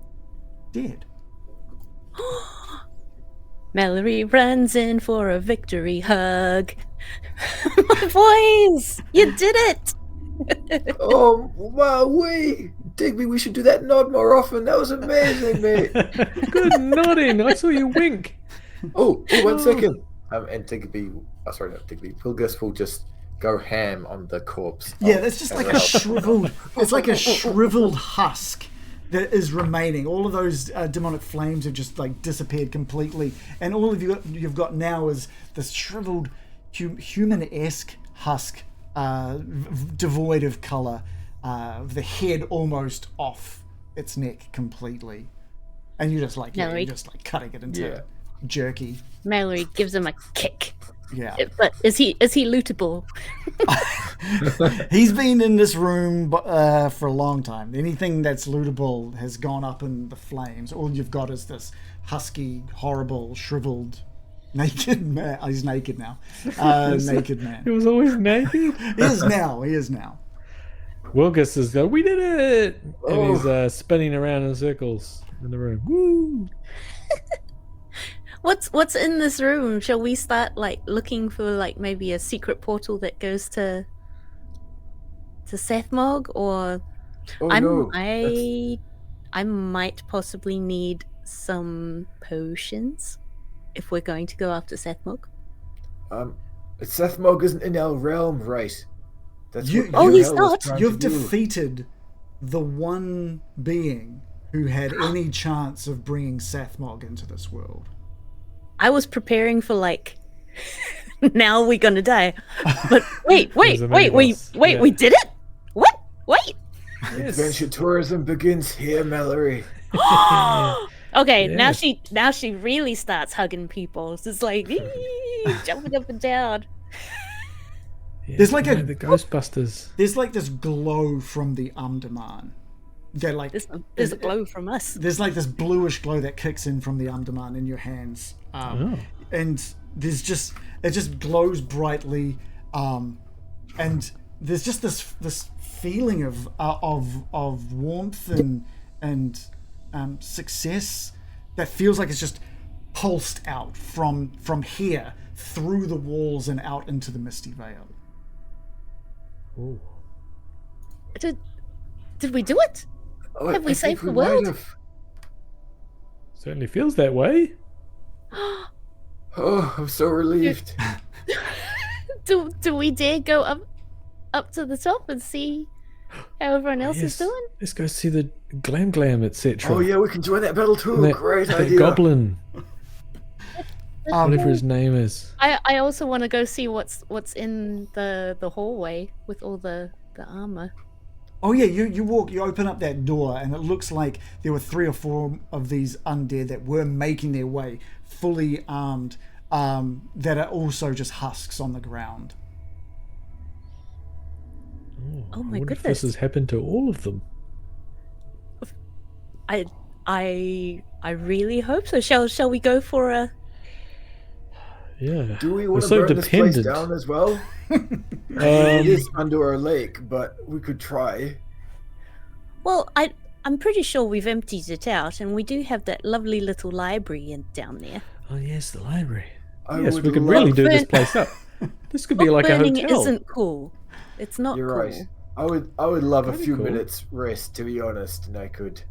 dead. Mallory runs in for a victory hug. My boys, you did it! Oh, wow, Digby, we should do that nod more often. That was amazing, mate. Good nodding. I saw you wink. Oh, 1 second. And Digby, sorry, not Digby. Wilgus will just go ham on the corpse. Yeah, that's just like a shriveled. It's like a shriveled husk that is remaining. All of those demonic flames have just like disappeared completely, and all of you've got now is this shriveled, human-esque husk, devoid of color, the head almost off its neck completely, and you're just like cutting it into jerky. Mallory gives him a kick. Yeah. But is he lootable? He's been in this room for a long time. Anything that's lootable has gone up in the flames. All you've got is this husky, horrible, shriveled, naked man. Oh, he's naked now. Naked man. He was always naked? He is now. Wilgus is going, we did it! And he's spinning around in circles in the room. Woo! What's in this room? Shall we start like looking for like maybe a secret portal that goes to Sathmog, or I might possibly need some potions if we're going to go after Sathmog. Sathmog isn't in our realm, right? He's not. You've defeated the one being who had any chance of bringing Sathmog into this world. I was preparing for like, now we're gonna die. But wait, we did it? What? Wait. Adventure tourism begins here, Mallory. Okay, yes. now she really starts hugging people. So it's like jumping up and down. Yeah, there's like the Ghostbusters. There's like this glow from the Um-Durman. Like there's a glow from us. There's like this bluish glow that kicks in from the Um-Durman in your hands, and it just glows brightly, and there's just this feeling of warmth and success that feels like it's just pulsed out from here through the walls and out into the misty veil. Ooh. Did we do it? Have we saved the world? Certainly feels that way. Oh, I'm so relieved. Do we dare go up to the top and see how everyone else is doing? Let's go see the glam, etc. Oh yeah, we can join that battle too. Great idea. That goblin. Whatever his name is. I also want to go see what's in the hallway with all the armor. Oh yeah, you open up that door and it looks like there were 3 or 4 of these undead that were making their way, fully armed, that are also just husks on the ground. Oh my goodness! If this has happened to all of them. I really hope so. Shall we go for a? Yeah. Do we want to burn this place down as well? It is under our lake, but we could try. Well, I'm pretty sure we've emptied it out, and we do have that lovely little library down there. Oh yes, the library. Yes, we could really do this place up. This could be like a hotel. Burning isn't cool. It's not You're cool. right. I would love a few minutes rest, to be honest, and I could.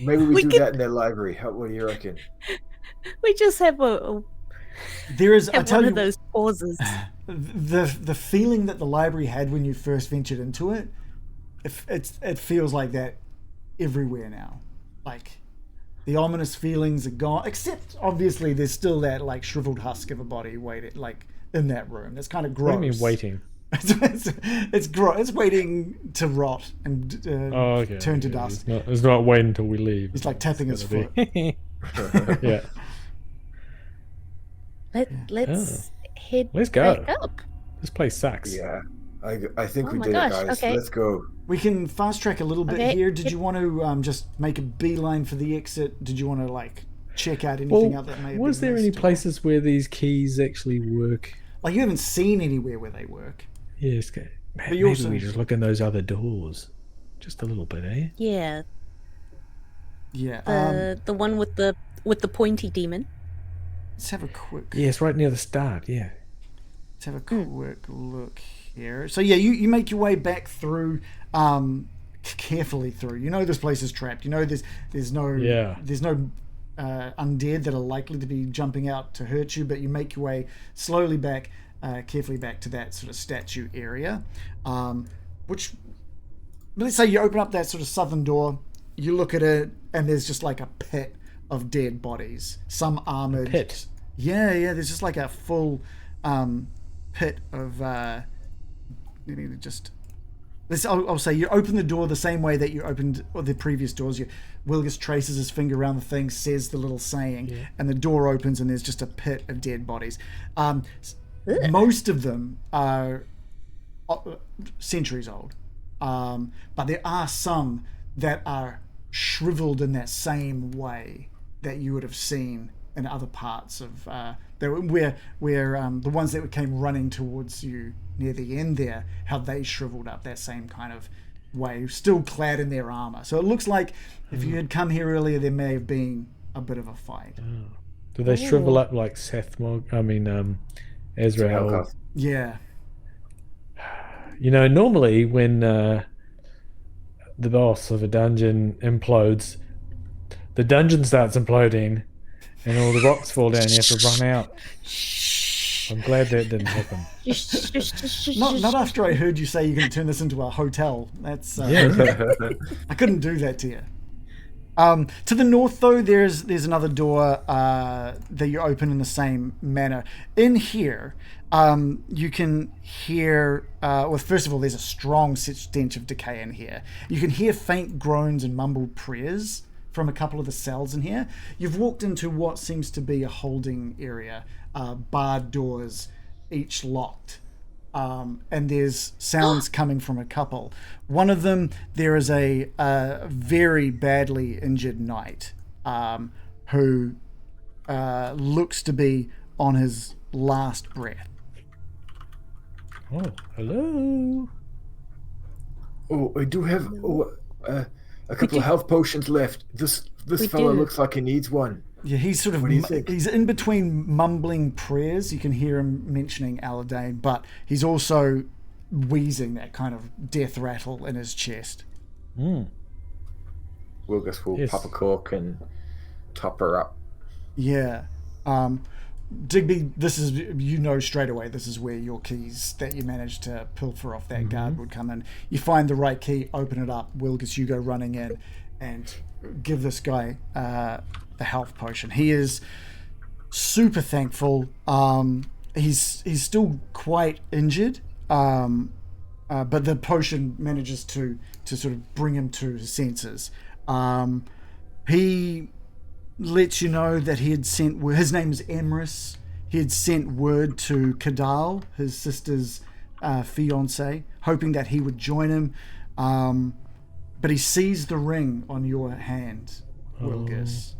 Maybe we do that in their library. What do you reckon? We just have There is one of those pauses. The feeling that the library had when you first ventured into it, it feels like that everywhere now. Like the ominous feelings are gone, except obviously there's still that like shriveled husk of a body waiting like in that room. That's kind of gross. What do you mean waiting? It's gross. It's waiting to rot and turn to dust. It's not waiting until we leave. It's like tapping his foot. Yeah. Let's head go. back up. This place sucks. Yeah, I think we did gosh, it, guys. okay. Let's go. We can fast track a little bit here. Did you want to just make a beeline for the exit? Did you want to like check out anything out that may have was been there any missed, places where these keys actually work? Like you haven't seen anywhere where they work. Yes, maybe we just look in those other doors, just a little bit, eh? Yeah. Yeah. The one with the pointy demon. Let's have a quick. Yes, right near the start. Yeah. Let's have a quick look here. So yeah, you make your way back through, carefully through. You know this place is trapped. You know there's no undead that are likely to be jumping out to hurt you. But you make your way slowly back. carefully back to that sort of statue area, which, let's say you open up that sort of southern door, you look at it, and there's just like a pit of dead bodies. Some armored. A pit? Yeah, there's just like a full pit of... I'll say you open the door the same way that you opened the previous doors. Wilgus traces his finger around the thing, says the little saying, and the door opens, and there's just a pit of dead bodies. Most of them are centuries old, but there are some that are shriveled in that same way that you would have seen in other parts of where the ones that came running towards you near the end there, how they shriveled up that same kind of way, still clad in their armor. So it looks like if you had come here earlier, there may have been a bit of a fight. Do they shrivel up like Sathmog? I mean, Azrahel. Yeah. You know, normally when the boss of a dungeon implodes, the dungeon starts imploding, and all the rocks fall down. You have to run out. I'm glad that didn't happen. Not after I heard you say you're going to turn this into a hotel. That's I couldn't do that to you. To the north, though, there's another door that you open in the same manner. In here, you can hear... well, first of all, there's a strong stench of decay in here. You can hear faint groans and mumbled prayers from a couple of the cells in here. You've walked into what seems to be a holding area, barred doors, each locked. And there's sounds coming from a couple. One of them, there is a very badly injured knight who looks to be on his last breath. Oh, hello. Oh, I do have a couple of health potions left. This fella looks like he needs one. Yeah, he's sort of he's in between mumbling prayers. You can hear him mentioning Aladane, but he's also wheezing that kind of death rattle in his chest. Wilgus will pop a cork and top her up. Yeah. Digby, this is, you know straight away, this is where your keys that you managed to pilfer off that guard would come in. You find the right key, open it up. Wilgus, you go running in and give this guy the health potion. He is super thankful. He's still quite injured, but the potion manages to sort of bring him to his senses. He lets you know that he had sent word. His name is Emrys. He had sent word to Kadal, his sister's fiance, hoping that he would join him. But he sees the ring on your hand, Wilgus.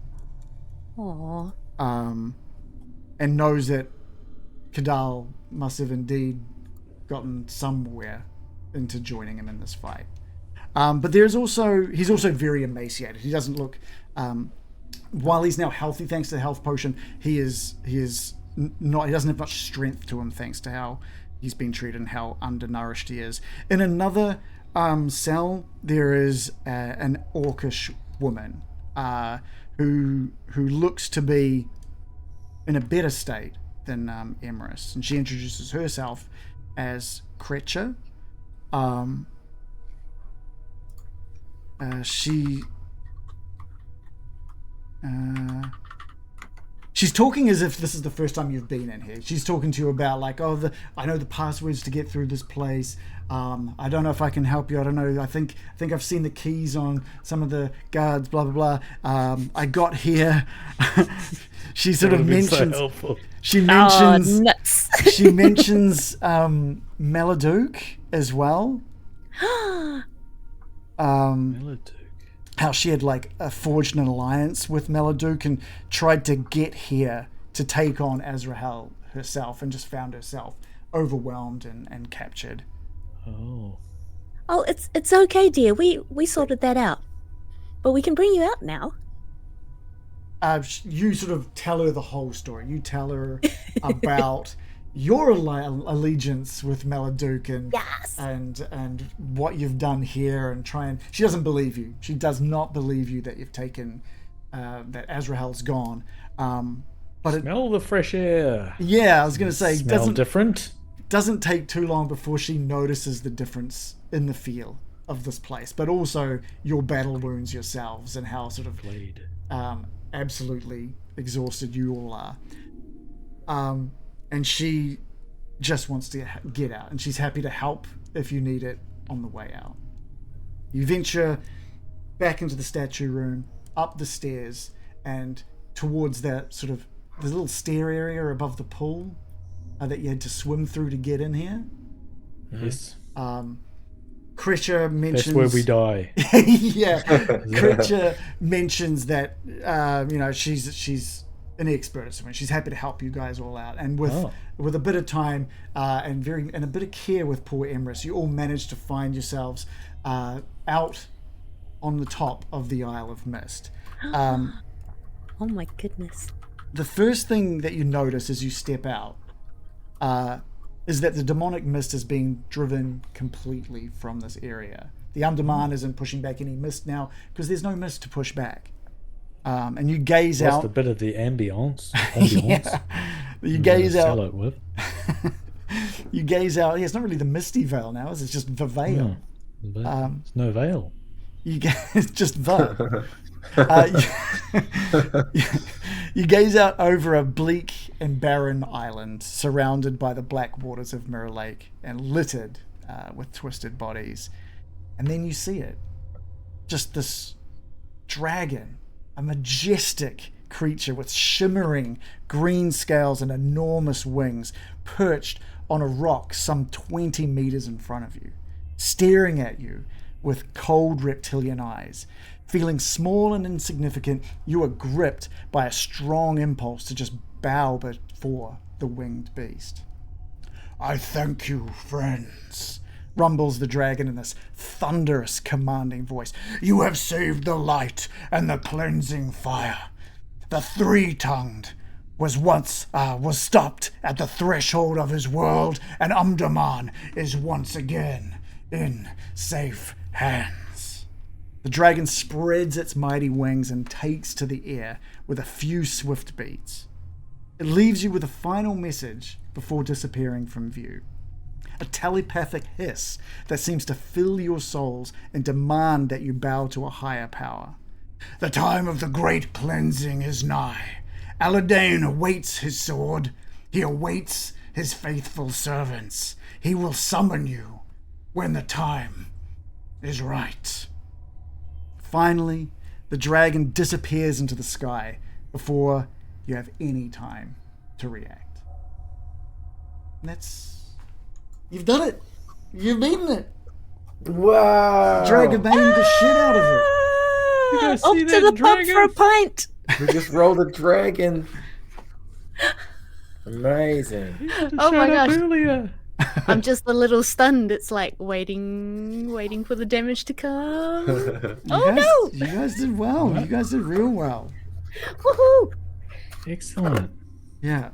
Aww. And knows that Kadal must have indeed gotten somewhere into joining him in this fight. But he's also very emaciated. He doesn't look, while he's now healthy thanks to the health potion, he doesn't have much strength to him thanks to how he's been treated and how undernourished he is. In another cell, there is an orcish woman who looks to be in a better state than Emrys, and she introduces herself as Kretcher. She's talking as if this is the first time you've been in here. She's talking to you about like, I know the passwords to get through this place. I don't know if I can help you. I don't know. I think I've seen the keys on some of the guards. Blah blah blah. I got here. She sort of mentions. So she mentions. She mentions Meladuke as well. Meladuke. How she had forged an alliance with Meladuke and tried to get here to take on Azrahel herself, and just found herself overwhelmed and captured. Oh, it's okay, dear. We sorted that out, but we can bring you out now. You sort of tell her the whole story. You tell her about your allegiance with Meladuke and what you've done here, and she doesn't believe you. She does not believe you that you've taken that Azrahel's gone. But Smell the fresh air. Yeah, I was going to say, Smell different. Doesn't take too long before she notices the difference in the feel of this place, but also your battle wounds yourselves and how sort of absolutely exhausted you all are. And she just wants to get out, and she's happy to help if you need it on the way out. You venture back into the statue room, up the stairs, and towards that sort of the little stair area above the pool that you had to swim through to get in here. Yes. Kreacher mentions... That's where we die. Yeah. Kreacher mentions that, she's an expert at swimming. She's happy to help you guys all out. And with a bit of time and a bit of care with poor Emrys, you all managed to find yourselves out on the top of the Isle of Mist. Oh my goodness. The first thing that you notice as you step out is that the demonic mist is being driven completely from this area. The Um-Durman isn't pushing back any mist now because there's no mist to push back. And you gaze out. Lost a bit of the ambience. Yeah. You gaze out. Sell it with. You gaze out. Yeah, it's not really the misty veil now. It's just the veil. It's no veil. It's just the. You gaze out over a bleak and barren island surrounded by the black waters of Mirror Lake and littered with twisted bodies. And then you see it. Just this dragon, a majestic creature with shimmering green scales and enormous wings, perched on a rock some 20 meters in front of you, staring at you with cold reptilian eyes. Feeling small and insignificant, you are gripped by a strong impulse to just bow before the winged beast. "I thank you, friends," rumbles the dragon in this thunderous, commanding voice. "You have saved the light and the cleansing fire. The three-tongued was stopped at the threshold of his world, and Um-Durman is once again in safe hands." The dragon spreads its mighty wings and takes to the air with a few swift beats. It leaves you with a final message before disappearing from view. A telepathic hiss that seems to fill your souls and demand that you bow to a higher power. "The time of the great cleansing is nigh. Aladane awaits his sword. He awaits his faithful servants. He will summon you when the time is right." Finally, the dragon disappears into the sky before you have any time to react. And you've done it. You've beaten it. Wow. Dragonbane the shit out of it. You guys Off see to that the dragon? pub for a pint. We just rolled a dragon. Amazing. Oh my gosh. Earlier. I'm just a little stunned. It's like waiting for the damage to come. No! You guys did well. You guys did real well. Woohoo! Excellent. Yeah.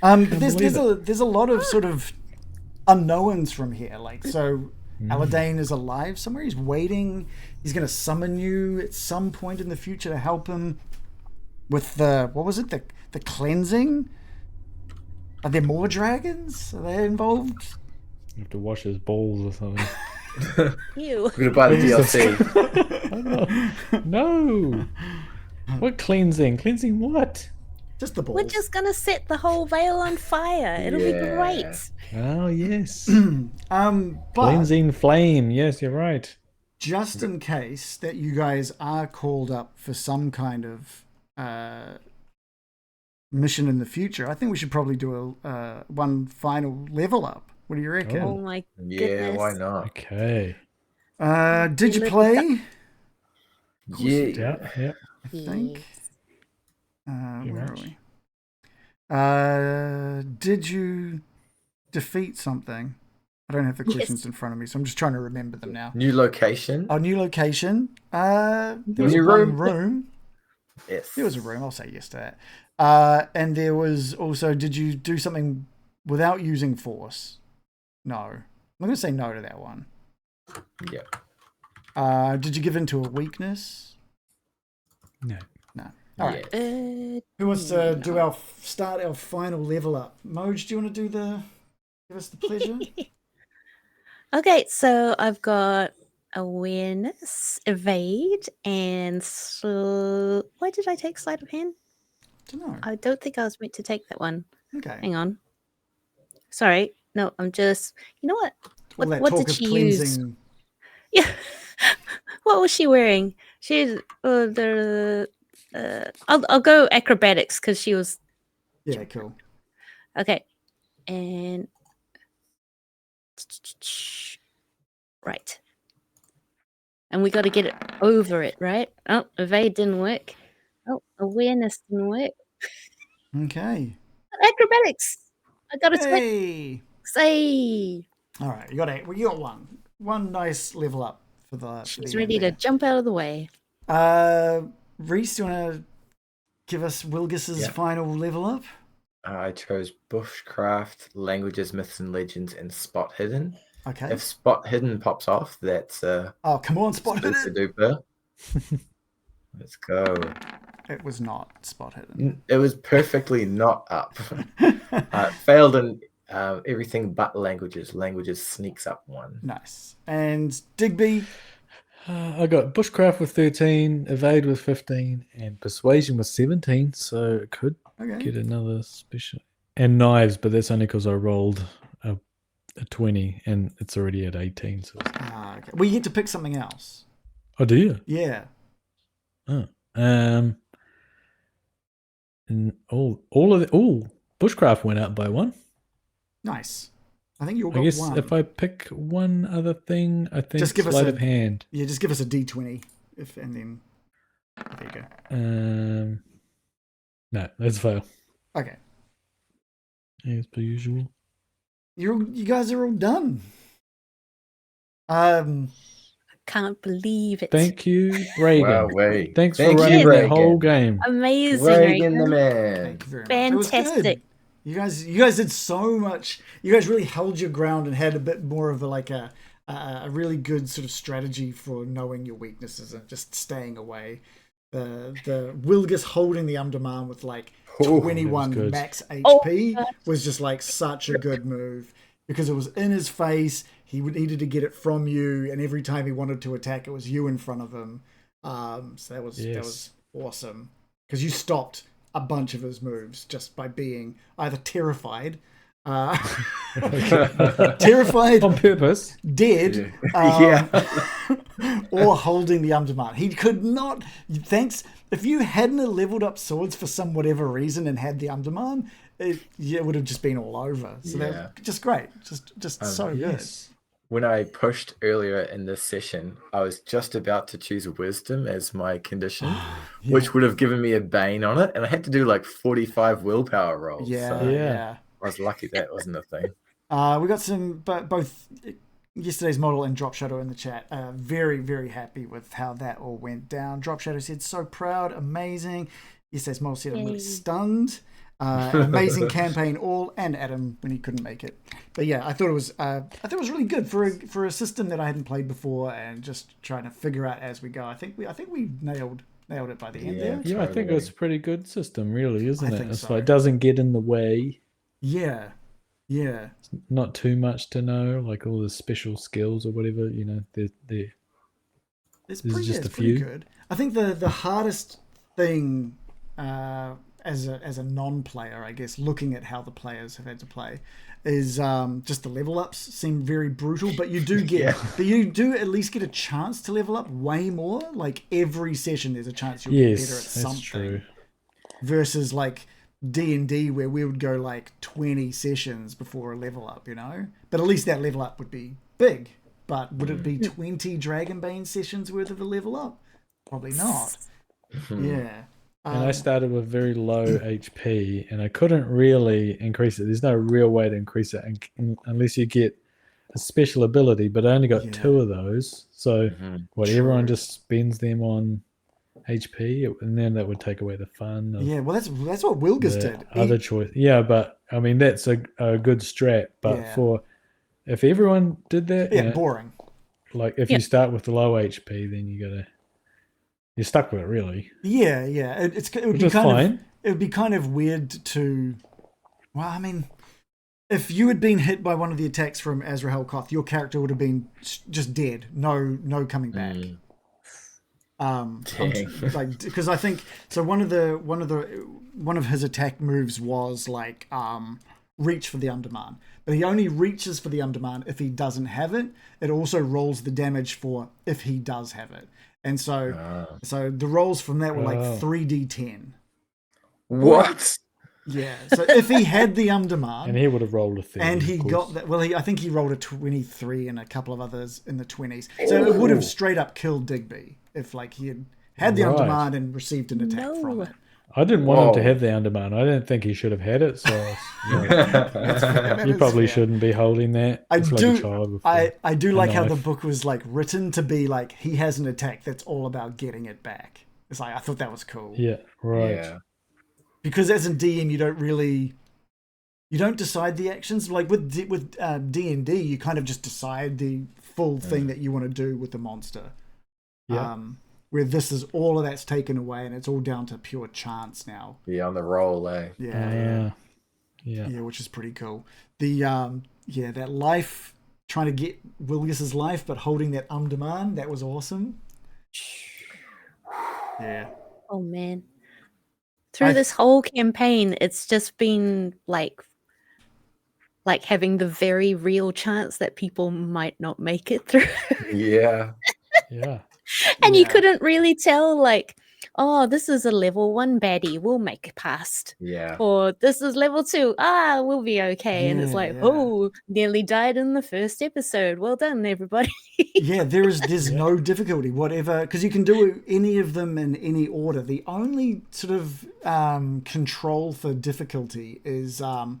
There's a lot of sort of unknowns from here. Like, so Aladane is alive somewhere. He's waiting. He's going to summon you at some point in the future to help him with the cleansing. Are there more dragons? Are they involved? You have to wash his balls or something. Ew. We're gonna buy the DLC. No. What cleansing? Cleansing what? Just the balls. We're just gonna set the whole veil on fire. It'll be great. Oh yes. But Cleansing flame. Yes, you're right. just in case that you guys are called up for some kind of mission in the future, I think we should probably do a one final level up. What do you reckon? Oh my goodness. Yeah, why not? Okay. Did you play? Yeah. Yeah. I think. Pretty Where much. are we? Did you defeat something? I don't have the questions in front of me, so I'm just trying to remember them now. New location. Oh, new location. There was New one room. room. Yes. There was a room. I'll say yes to that. And there was also, did you do something without using force? No. I'm going to say no to that one. Yeah. Did you give in to a weakness? No. No. All right. Who wants to do start our final level up? Moj, do you want to give us the pleasure? Okay, so I've got awareness, evade, and why did I take sleight of hand? I don't know. I don't think I was meant to take that one. Okay. Hang on. Sorry. No, I'm just. You know what? What did she use? Yeah. What was she wearing? She's I'll go acrobatics because she was. Yeah, cool. Okay, and right, and we got to get it over it, right? Oh, evade didn't work. Oh, awareness didn't work. Okay. Acrobatics. I got a hey. Say. All right, you got one nice level up for the. She's ready to jump out of the way. Reese, do you want to give us Wilgis's final level up? I chose Bushcraft, Languages, Myths and Legends, and Spot Hidden. Okay. If Spot Hidden pops off, that's oh, come on, Spot Hidden. Duper. Let's go. It was not Spot Hidden. It was perfectly not up. Failed in everything but languages. Languages sneaks up one. Nice. And Digby? I got Bushcraft with 13, Evade with 15, and Persuasion with 17, so it could get another special. And Knives, but that's only because I rolled a 20, and it's already at 18. So. Okay. Well, you get to pick something else. Oh, do you? Yeah. Oh. And Bushcraft went up by 1. Nice. I think you all got 1. I guess if I pick one other thing, I think just give sleight of hand. Yeah, just give us a D20, and then there you go. No, let's fail. Okay. As per usual. You guys are all done. Can't believe it. Thank you, Reagan. Wow, wait. Thanks for running the whole game. Amazing, Reagan the man. Thank you very much. Fantastic. You guys did so much. You guys really held your ground and had a bit more of a really good sort of strategy for knowing your weaknesses and just staying away. The Wilgis holding the Um-Durman with 21 max HP was just such a good move because it was in his face. He needed to get it from you, and every time he wanted to attack, it was you in front of him. So that was awesome because you stopped a bunch of his moves just by being either terrified, terrified on purpose, dead, or holding the Um-Durman. He could not. Thanks. If you hadn't leveled up swords for some whatever reason and had the Um-Durman, it would have just been all over. So that was just great. Just so good. When I pushed earlier in this session, I was just about to choose Wisdom as my condition, which would have given me a Bane on it, and I had to do 45 willpower rolls. I was lucky that wasn't a thing. We got some, both yesterday's model and Drop Shadow in the chat. Very, very happy with how that all went down. Drop Shadow said, so proud, amazing. Yesterday's model said, I'm really stunned. Amazing campaign and Adam when he couldn't make it. But yeah, I thought it was really good for a system that I hadn't played before and just trying to figure out as we go. I think we nailed it by the end there. Yeah, I think it's a pretty good system, really, isn't it? It's it doesn't get in the way. Yeah. It's not too much to know, all the special skills or whatever, they're it's just a few. Good. I think the hardest thing as a non-player, I guess, looking at how the players have had to play, is just the level ups seem very brutal. But you do get, but you do at least get a chance to level up way more. Every session, there's a chance you'll get better at something. True. Versus D&D, where we would go 20 sessions before a level up, But at least that level up would be big. But would it be 20 Dragonbane sessions worth of a level up? Probably not. Yeah. And I started with very low HP, and I couldn't really increase it. There's no real way to increase it unless you get a special ability, but I only got 2 of those. So everyone just spends them on HP, and then that would take away the fun. Well, that's what Wilgis did. Other choice. Yeah, but I mean, that's a good strat. But if everyone did that... boring. If you start with the low HP, then you got to... You're stuck with it, really. Yeah. It would be fine. It would be kind of weird to. Well, I mean, if you had been hit by one of the attacks from Azrahel Koth, your character would have been just dead. No coming back. Like, because I think so. One of his attack moves was like reach for the Um-Durman, but he only reaches for the Um-Durman if he doesn't have it. It also rolls the damage for if he does have it, and so the rolls from that were like 3d10. What? Yeah. So if he had the Um-Durman, and he would have rolled a 30, and he got that. Well, I think he rolled a 23 and a couple of others in the 20s. So it would have straight up killed Digby if like he had the Um-Durman and received an attack from it. I didn't want him to have the Um-Durman. I didn't think he should have had it. So you probably shouldn't be holding that. I do like how knife. the book was like written to be like he has an attack that's all about getting it back. It's like I thought that was cool. Yeah, right. Yeah. Because as a DM, you don't decide the actions. Like with D&D, you kind of just decide the full thing that you want to do with the monster. Yeah. Where this is all of that's taken away and it's all down to pure chance now. Yeah, on the roll, eh? Yeah, which is pretty cool. The that life, trying to get Willius's life, but holding that Um-Durman, that was awesome. Yeah. Oh man. Through this whole campaign, it's just been like having the very real chance that people might not make it through. Yeah. Yeah. And you couldn't really tell, like, oh, this is a level 1 baddie, we'll make it past. Yeah. Or this is level 2, we'll be okay. And it's like, oh, nearly died in the first episode. Well done, everybody. There's no difficulty, whatever, because you can do any of them in any order. The only sort of control for difficulty is how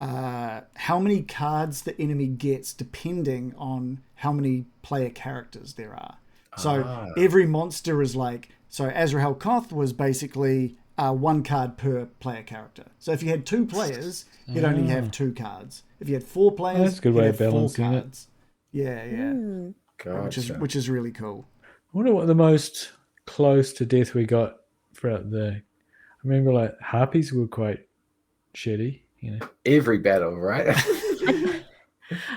many cards the enemy gets depending on how many player characters there are. So every monster is like, so Azrahel Koth was basically 1 card per player character. So if you had 2 players, you'd only have 2 cards. If you had 4 players, that's a good way of have 4 balancing cards. Yeah. Gotcha. Which is really cool. I wonder what the most close to death we got throughout I remember like harpies were quite shitty, Every battle, right?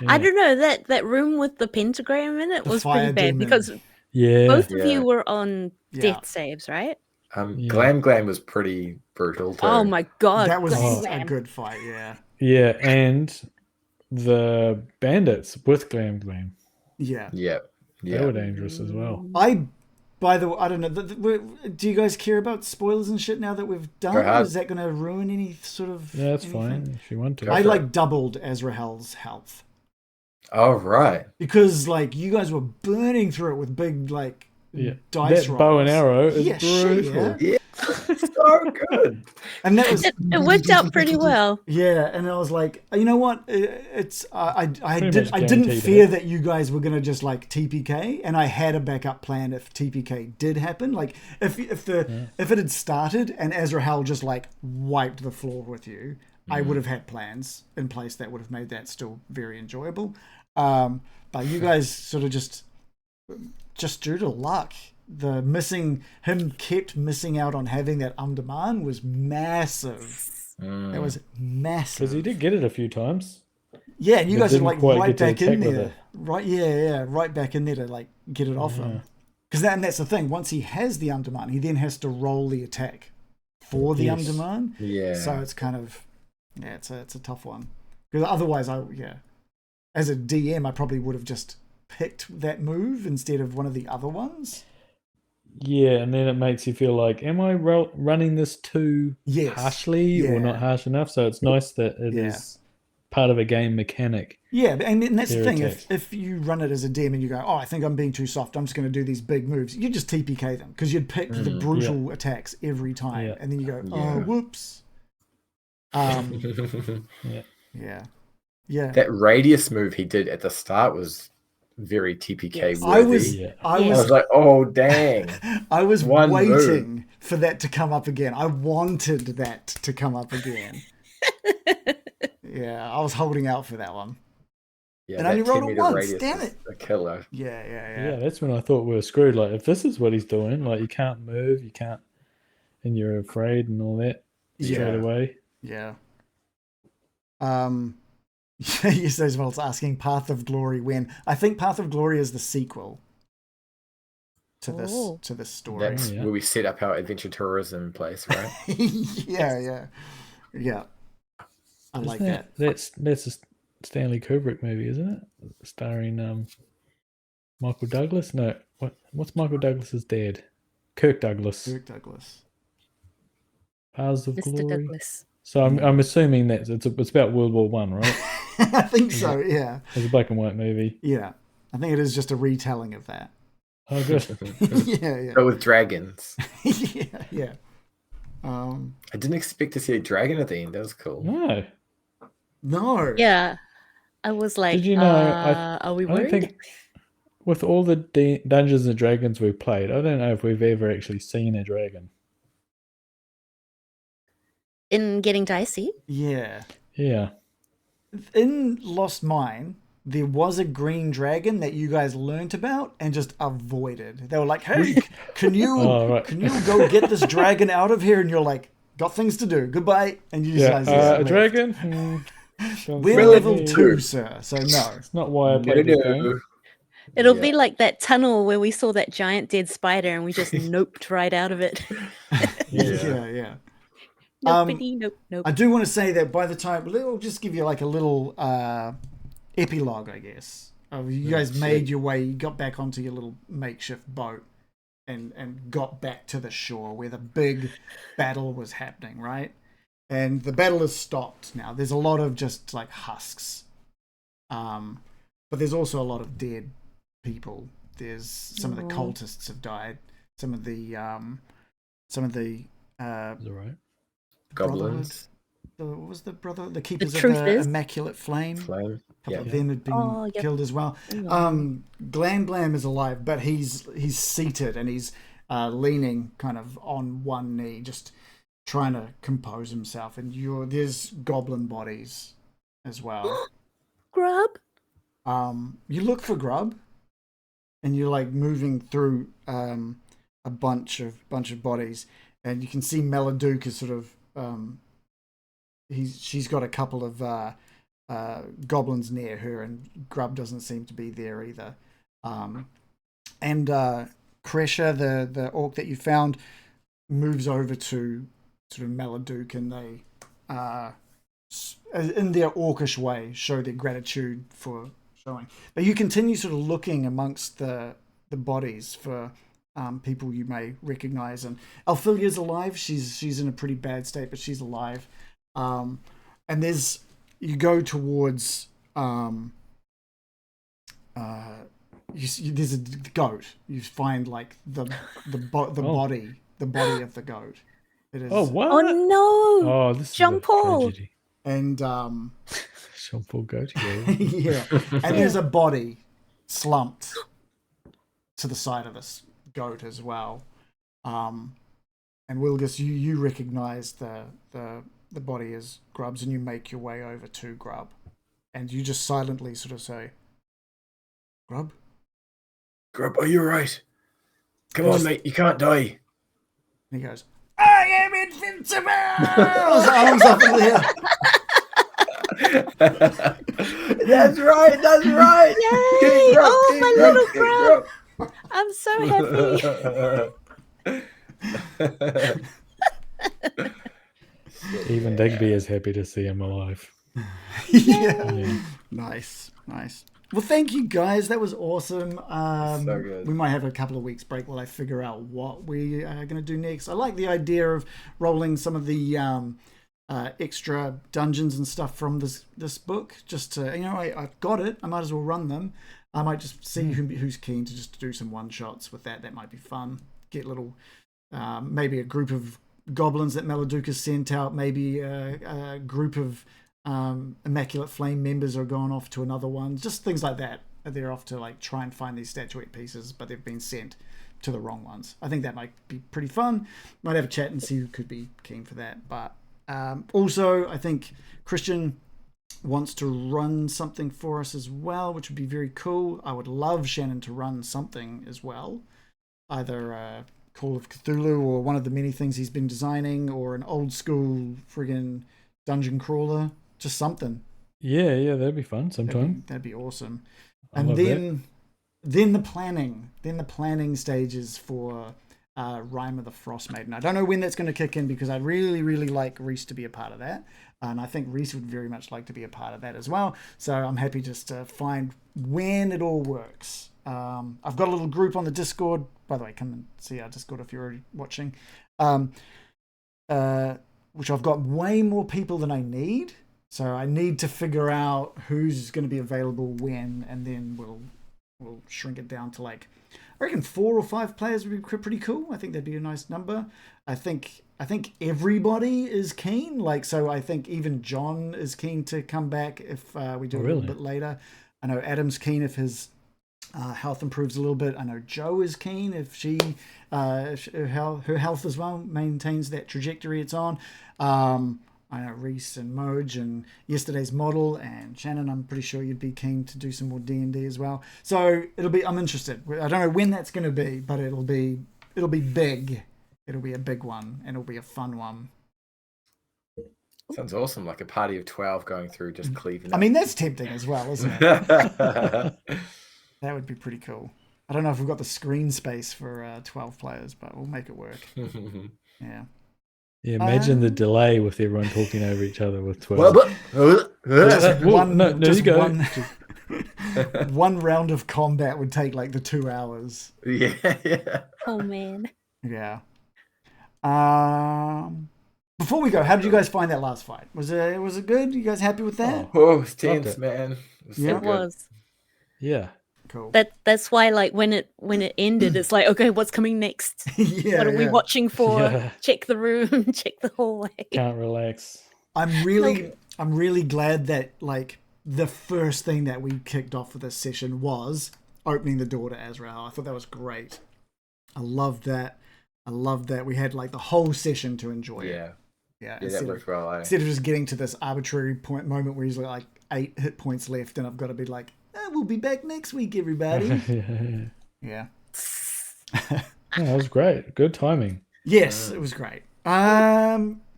I don't know, that room with the pentagram in it was pretty bad because both of you were on death saves, right? Glam was pretty brutal too. Oh my god. That was a good fight, yeah. Yeah, and the bandits with Glam. Yeah. They were dangerous as well. By the way, I don't know. Do you guys care about spoilers and shit now that we've done it? Is that going to ruin any sort of... Yeah, that's fine if you want to. I like doubled Azrahel's health. Oh, right. Because like you guys were burning through it with big like dice rolls. Bow and arrow is brutal. Yeah. So good. And that was it worked out pretty well. Yeah, and I was like, you know what? It's I didn't fear that you guys were gonna just like TPK, and I had a backup plan if TPK did happen. Like if it had started and Azrahel just like wiped the floor with you, I would have had plans in place that would have made that still very enjoyable. But you guys sort of just due to luck. Him kept missing out on having that Um-Durman was massive. That was massive. Because he did get it a few times. Yeah, and you guys are like right back in there. It. Right, right back in there to like get it off him. Because that's the thing. Once he has the Um-Durman, he then has to roll the attack for the Um-Durman. Yeah. So it's kind of it's a tough one. Because otherwise, as a DM, I probably would have just picked that move instead of one of the other ones. Yeah, and then it makes you feel like, am I running this too harshly or not harsh enough? So it's nice that it is part of a game mechanic. Yeah, and that's the thing. If you run it as a DM and you go, I think I'm being too soft, I'm just going to do these big moves, you just TPK them because you'd pick the brutal attacks every time. And then you go, whoops. Yeah. That radius move he did at the start was very TPK worthy. I was like, oh dang. I was waiting for that to come up again. I wanted that to come up again. I was holding out for that one. Yeah, and I only that rolled 10 it meter once. radius Damn is it. a killer. Yeah. That's when I thought we were screwed. Like, if this is what he's doing, like, you can't move, you can't, and you're afraid and all that straight away. Yeah. Yes, as well as asking Path of Glory when. I think Path of Glory is the sequel to this story. That's where we set up our adventure tourism place, right? Yeah. I like that. That's a Stanley Kubrick movie, isn't it? Starring Michael Douglas? No. What's Michael Douglas's dad? Kirk Douglas. Paths of Mr. Glory. Douglas. So I'm assuming that it's about World War One, right? I think so. Yeah. It's a black and white movie. Yeah, I think it is just a retelling of that. Oh, good. Yeah. But with dragons. Yeah. I didn't expect to see a dragon at the end. That was cool. No. Yeah. I was like, did you know? are we I worried? don't think with all the Dungeons and Dragons we've played, I don't know if we've ever actually seen a dragon. In Getting Dicey? Yeah. Yeah. In Lost Mine, there was a green dragon that you guys learnt about and just avoided. They were like, "Hey, can you go get this dragon out of here?" And you're like, "Got things to do. Goodbye." And you guys a dragon. We're level 2, sir. So no, it's not why I played this game. It'll be like that tunnel where we saw that giant dead spider and we just noped right out of it. Yeah. Nope. I do want to say that by the time we'll just give you like a little epilogue, I guess. You guys made your way, you got back onto your little makeshift boat and got back to the shore where the big battle was happening, right? And the battle has stopped now. There's a lot of just like husks. But there's also a lot of dead people. There's some of the cultists have died. Some of the Is that right? Goblins. What was the brother? The keepers of truth the is- Immaculate Flame. A couple of Yeah. them had been killed as well. Glam Blam is alive, but he's seated and he's leaning kind of on one knee, just trying to compose himself. And there's goblin bodies as well. Grub? You look for Grub, and you're like moving through a bunch of bodies, and you can see Meladuke is sort of she's got a couple of goblins near her, and Grub doesn't seem to be there either. And Kresha, the orc that you found, moves over to sort of Meladuke, and they in their orcish way show their gratitude for showing. But you continue sort of looking amongst the bodies for people you may recognize. And Alphilia's alive. She's in a pretty bad state, but she's alive. And you go towards there's a goat. You find like the body of the goat. It is. Oh, what? Oh no! Oh, this Jean-Paul. is a tragedy. And Jean-Paul goat. yeah, and there's a body slumped to the side of this goat as well. And Wilgus, you recognize the body as Grub's, and you make your way over to Grub, and you just silently sort of say, "Grub, Grub, are you right? Come on, mate, you can't die." And he goes, "I am invincible!" His arms up in the air. That's right. Yay! Grub, my Grub, little Grub. Grub! I'm so happy. Even Digby is happy to see him alive. Yeah. Nice. Well, thank you guys. That was awesome. So good. We might have a couple of weeks break while I figure out what we are going to do next. I like the idea of rolling some of the extra dungeons and stuff from this book. Just to, I've got it. I might as well run them. I might just see who's keen to just do some one shots with that. That might be fun. Get little, maybe a group of goblins that Meladuke has sent out. Maybe a group of Immaculate Flame members are going off to another one. Just things like that. They're off to like try and find these statuette pieces, but they've been sent to the wrong ones. I think that might be pretty fun. Might have a chat and see who could be keen for that. But also, I think Christian, wants to run something for us as well, which would be very cool. I would love Shannon to run something as well, either Call of Cthulhu or one of the many things he's been designing, or an old school friggin' dungeon crawler, just something. Yeah, that'd be fun sometime. That'd be awesome. And then the planning stages for Rime of the Frost Maiden. I don't know when that's going to kick in, because I'd really, really like Reese to be a part of that. And I think Reese would very much like to be a part of that as well. So I'm happy just to find when it all works. I've got a little group on the Discord. By the way, come and see our Discord if you're already watching. Which I've got way more people than I need. So I need to figure out who's going to be available when, and then we'll shrink it down to like, I reckon 4 or 5 players would be pretty cool. I think that'd be a nice number. I think everybody is keen. Like, so I think even John is keen to come back if we do a little bit later. I know Adam's keen if his health improves a little bit. I know Joe is keen if she her health as well maintains that trajectory it's on. I know Reese and Moj and yesterday's model and Shannon, I'm pretty sure you'd be keen to do some more D&D as well. So I'm interested. I don't know when that's going to be, but it'll be big. It'll be a big one, and it'll be a fun one. Sounds awesome, like a party of 12 going through just cleaving. I mean, that's tempting as well, isn't it? That would be pretty cool. I don't know if we've got the screen space for 12 players, but we'll make it work. Yeah. Yeah, imagine the delay with everyone talking over each other with 12. One round of combat would take like the 2 hours. Yeah. Oh man. Yeah. Before we go, how did you guys find that last fight? Was it good? You guys happy with that? Oh, it's tense, man. It was. Yeah. Cool. That's why, like, when it ended, it's like, okay, what's coming next? What are we watching for? Yeah. Check the room, check the hallway. Can't relax. I'm really glad that, like, the first thing that we kicked off with this session was opening the door to Azrahel. I thought that was great. I loved that. We had like the whole session to enjoy it. Yeah, that worked well. Instead of just getting to this arbitrary moment where he's like 8 hit points left, and I've got to be like, we'll be back next week, everybody. Yeah. That was great. Good timing. Yes, it was great.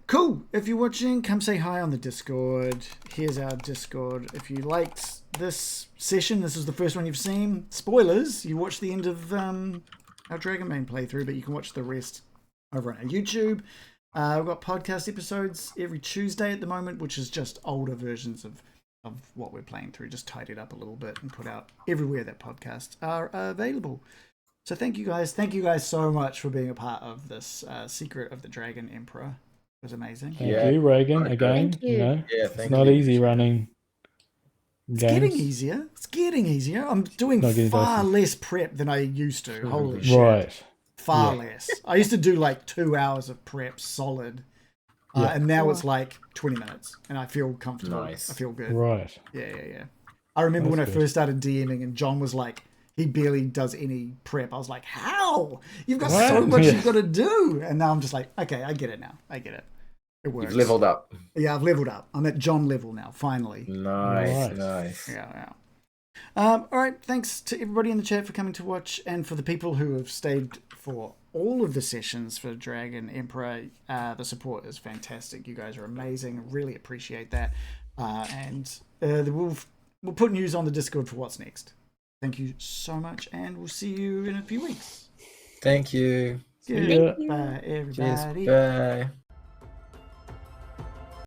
Cool. If you're watching, come say hi on the Discord. Here's our Discord. If you liked this session, this is the first one you've seen. Spoilers, you watched the end of our Dragonbane playthrough, but you can watch the rest over on our YouTube. We've got podcast episodes every Tuesday at the moment, which is just older versions of what we're playing through, just tidied up a little bit and put out everywhere that podcasts are available. So thank you guys so much for being a part of this Secret of the Dragon Emperor. It was amazing. Thank you, Reagan, again. Thank you. You know, thank it's not easy running games. It's getting easier. I'm doing far less prep than I used to. Holy shit. Right. Far less. I used to do like 2 hours of prep solid. And now it's like 20 minutes, and I feel comfortable. Nice. I feel good. Right. Yeah. I remember when I first started DMing, and John was like, he barely does any prep. I was like, how? You've got so much you've got to do. And now I'm just like, okay, I get it now. I get it. It works. You've leveled up. Yeah, I've leveled up. I'm at John level now, finally. Nice. Yeah. All right, thanks to everybody in the chat for coming to watch, and for the people who have stayed for all of the sessions for Dragon Emperor. The support is fantastic. You guys are amazing. Really appreciate that. And we'll put news on the Discord for what's next. Thank you so much, and we'll see you in a few weeks. Thank you. Goodbye, everybody. Cheers. Bye.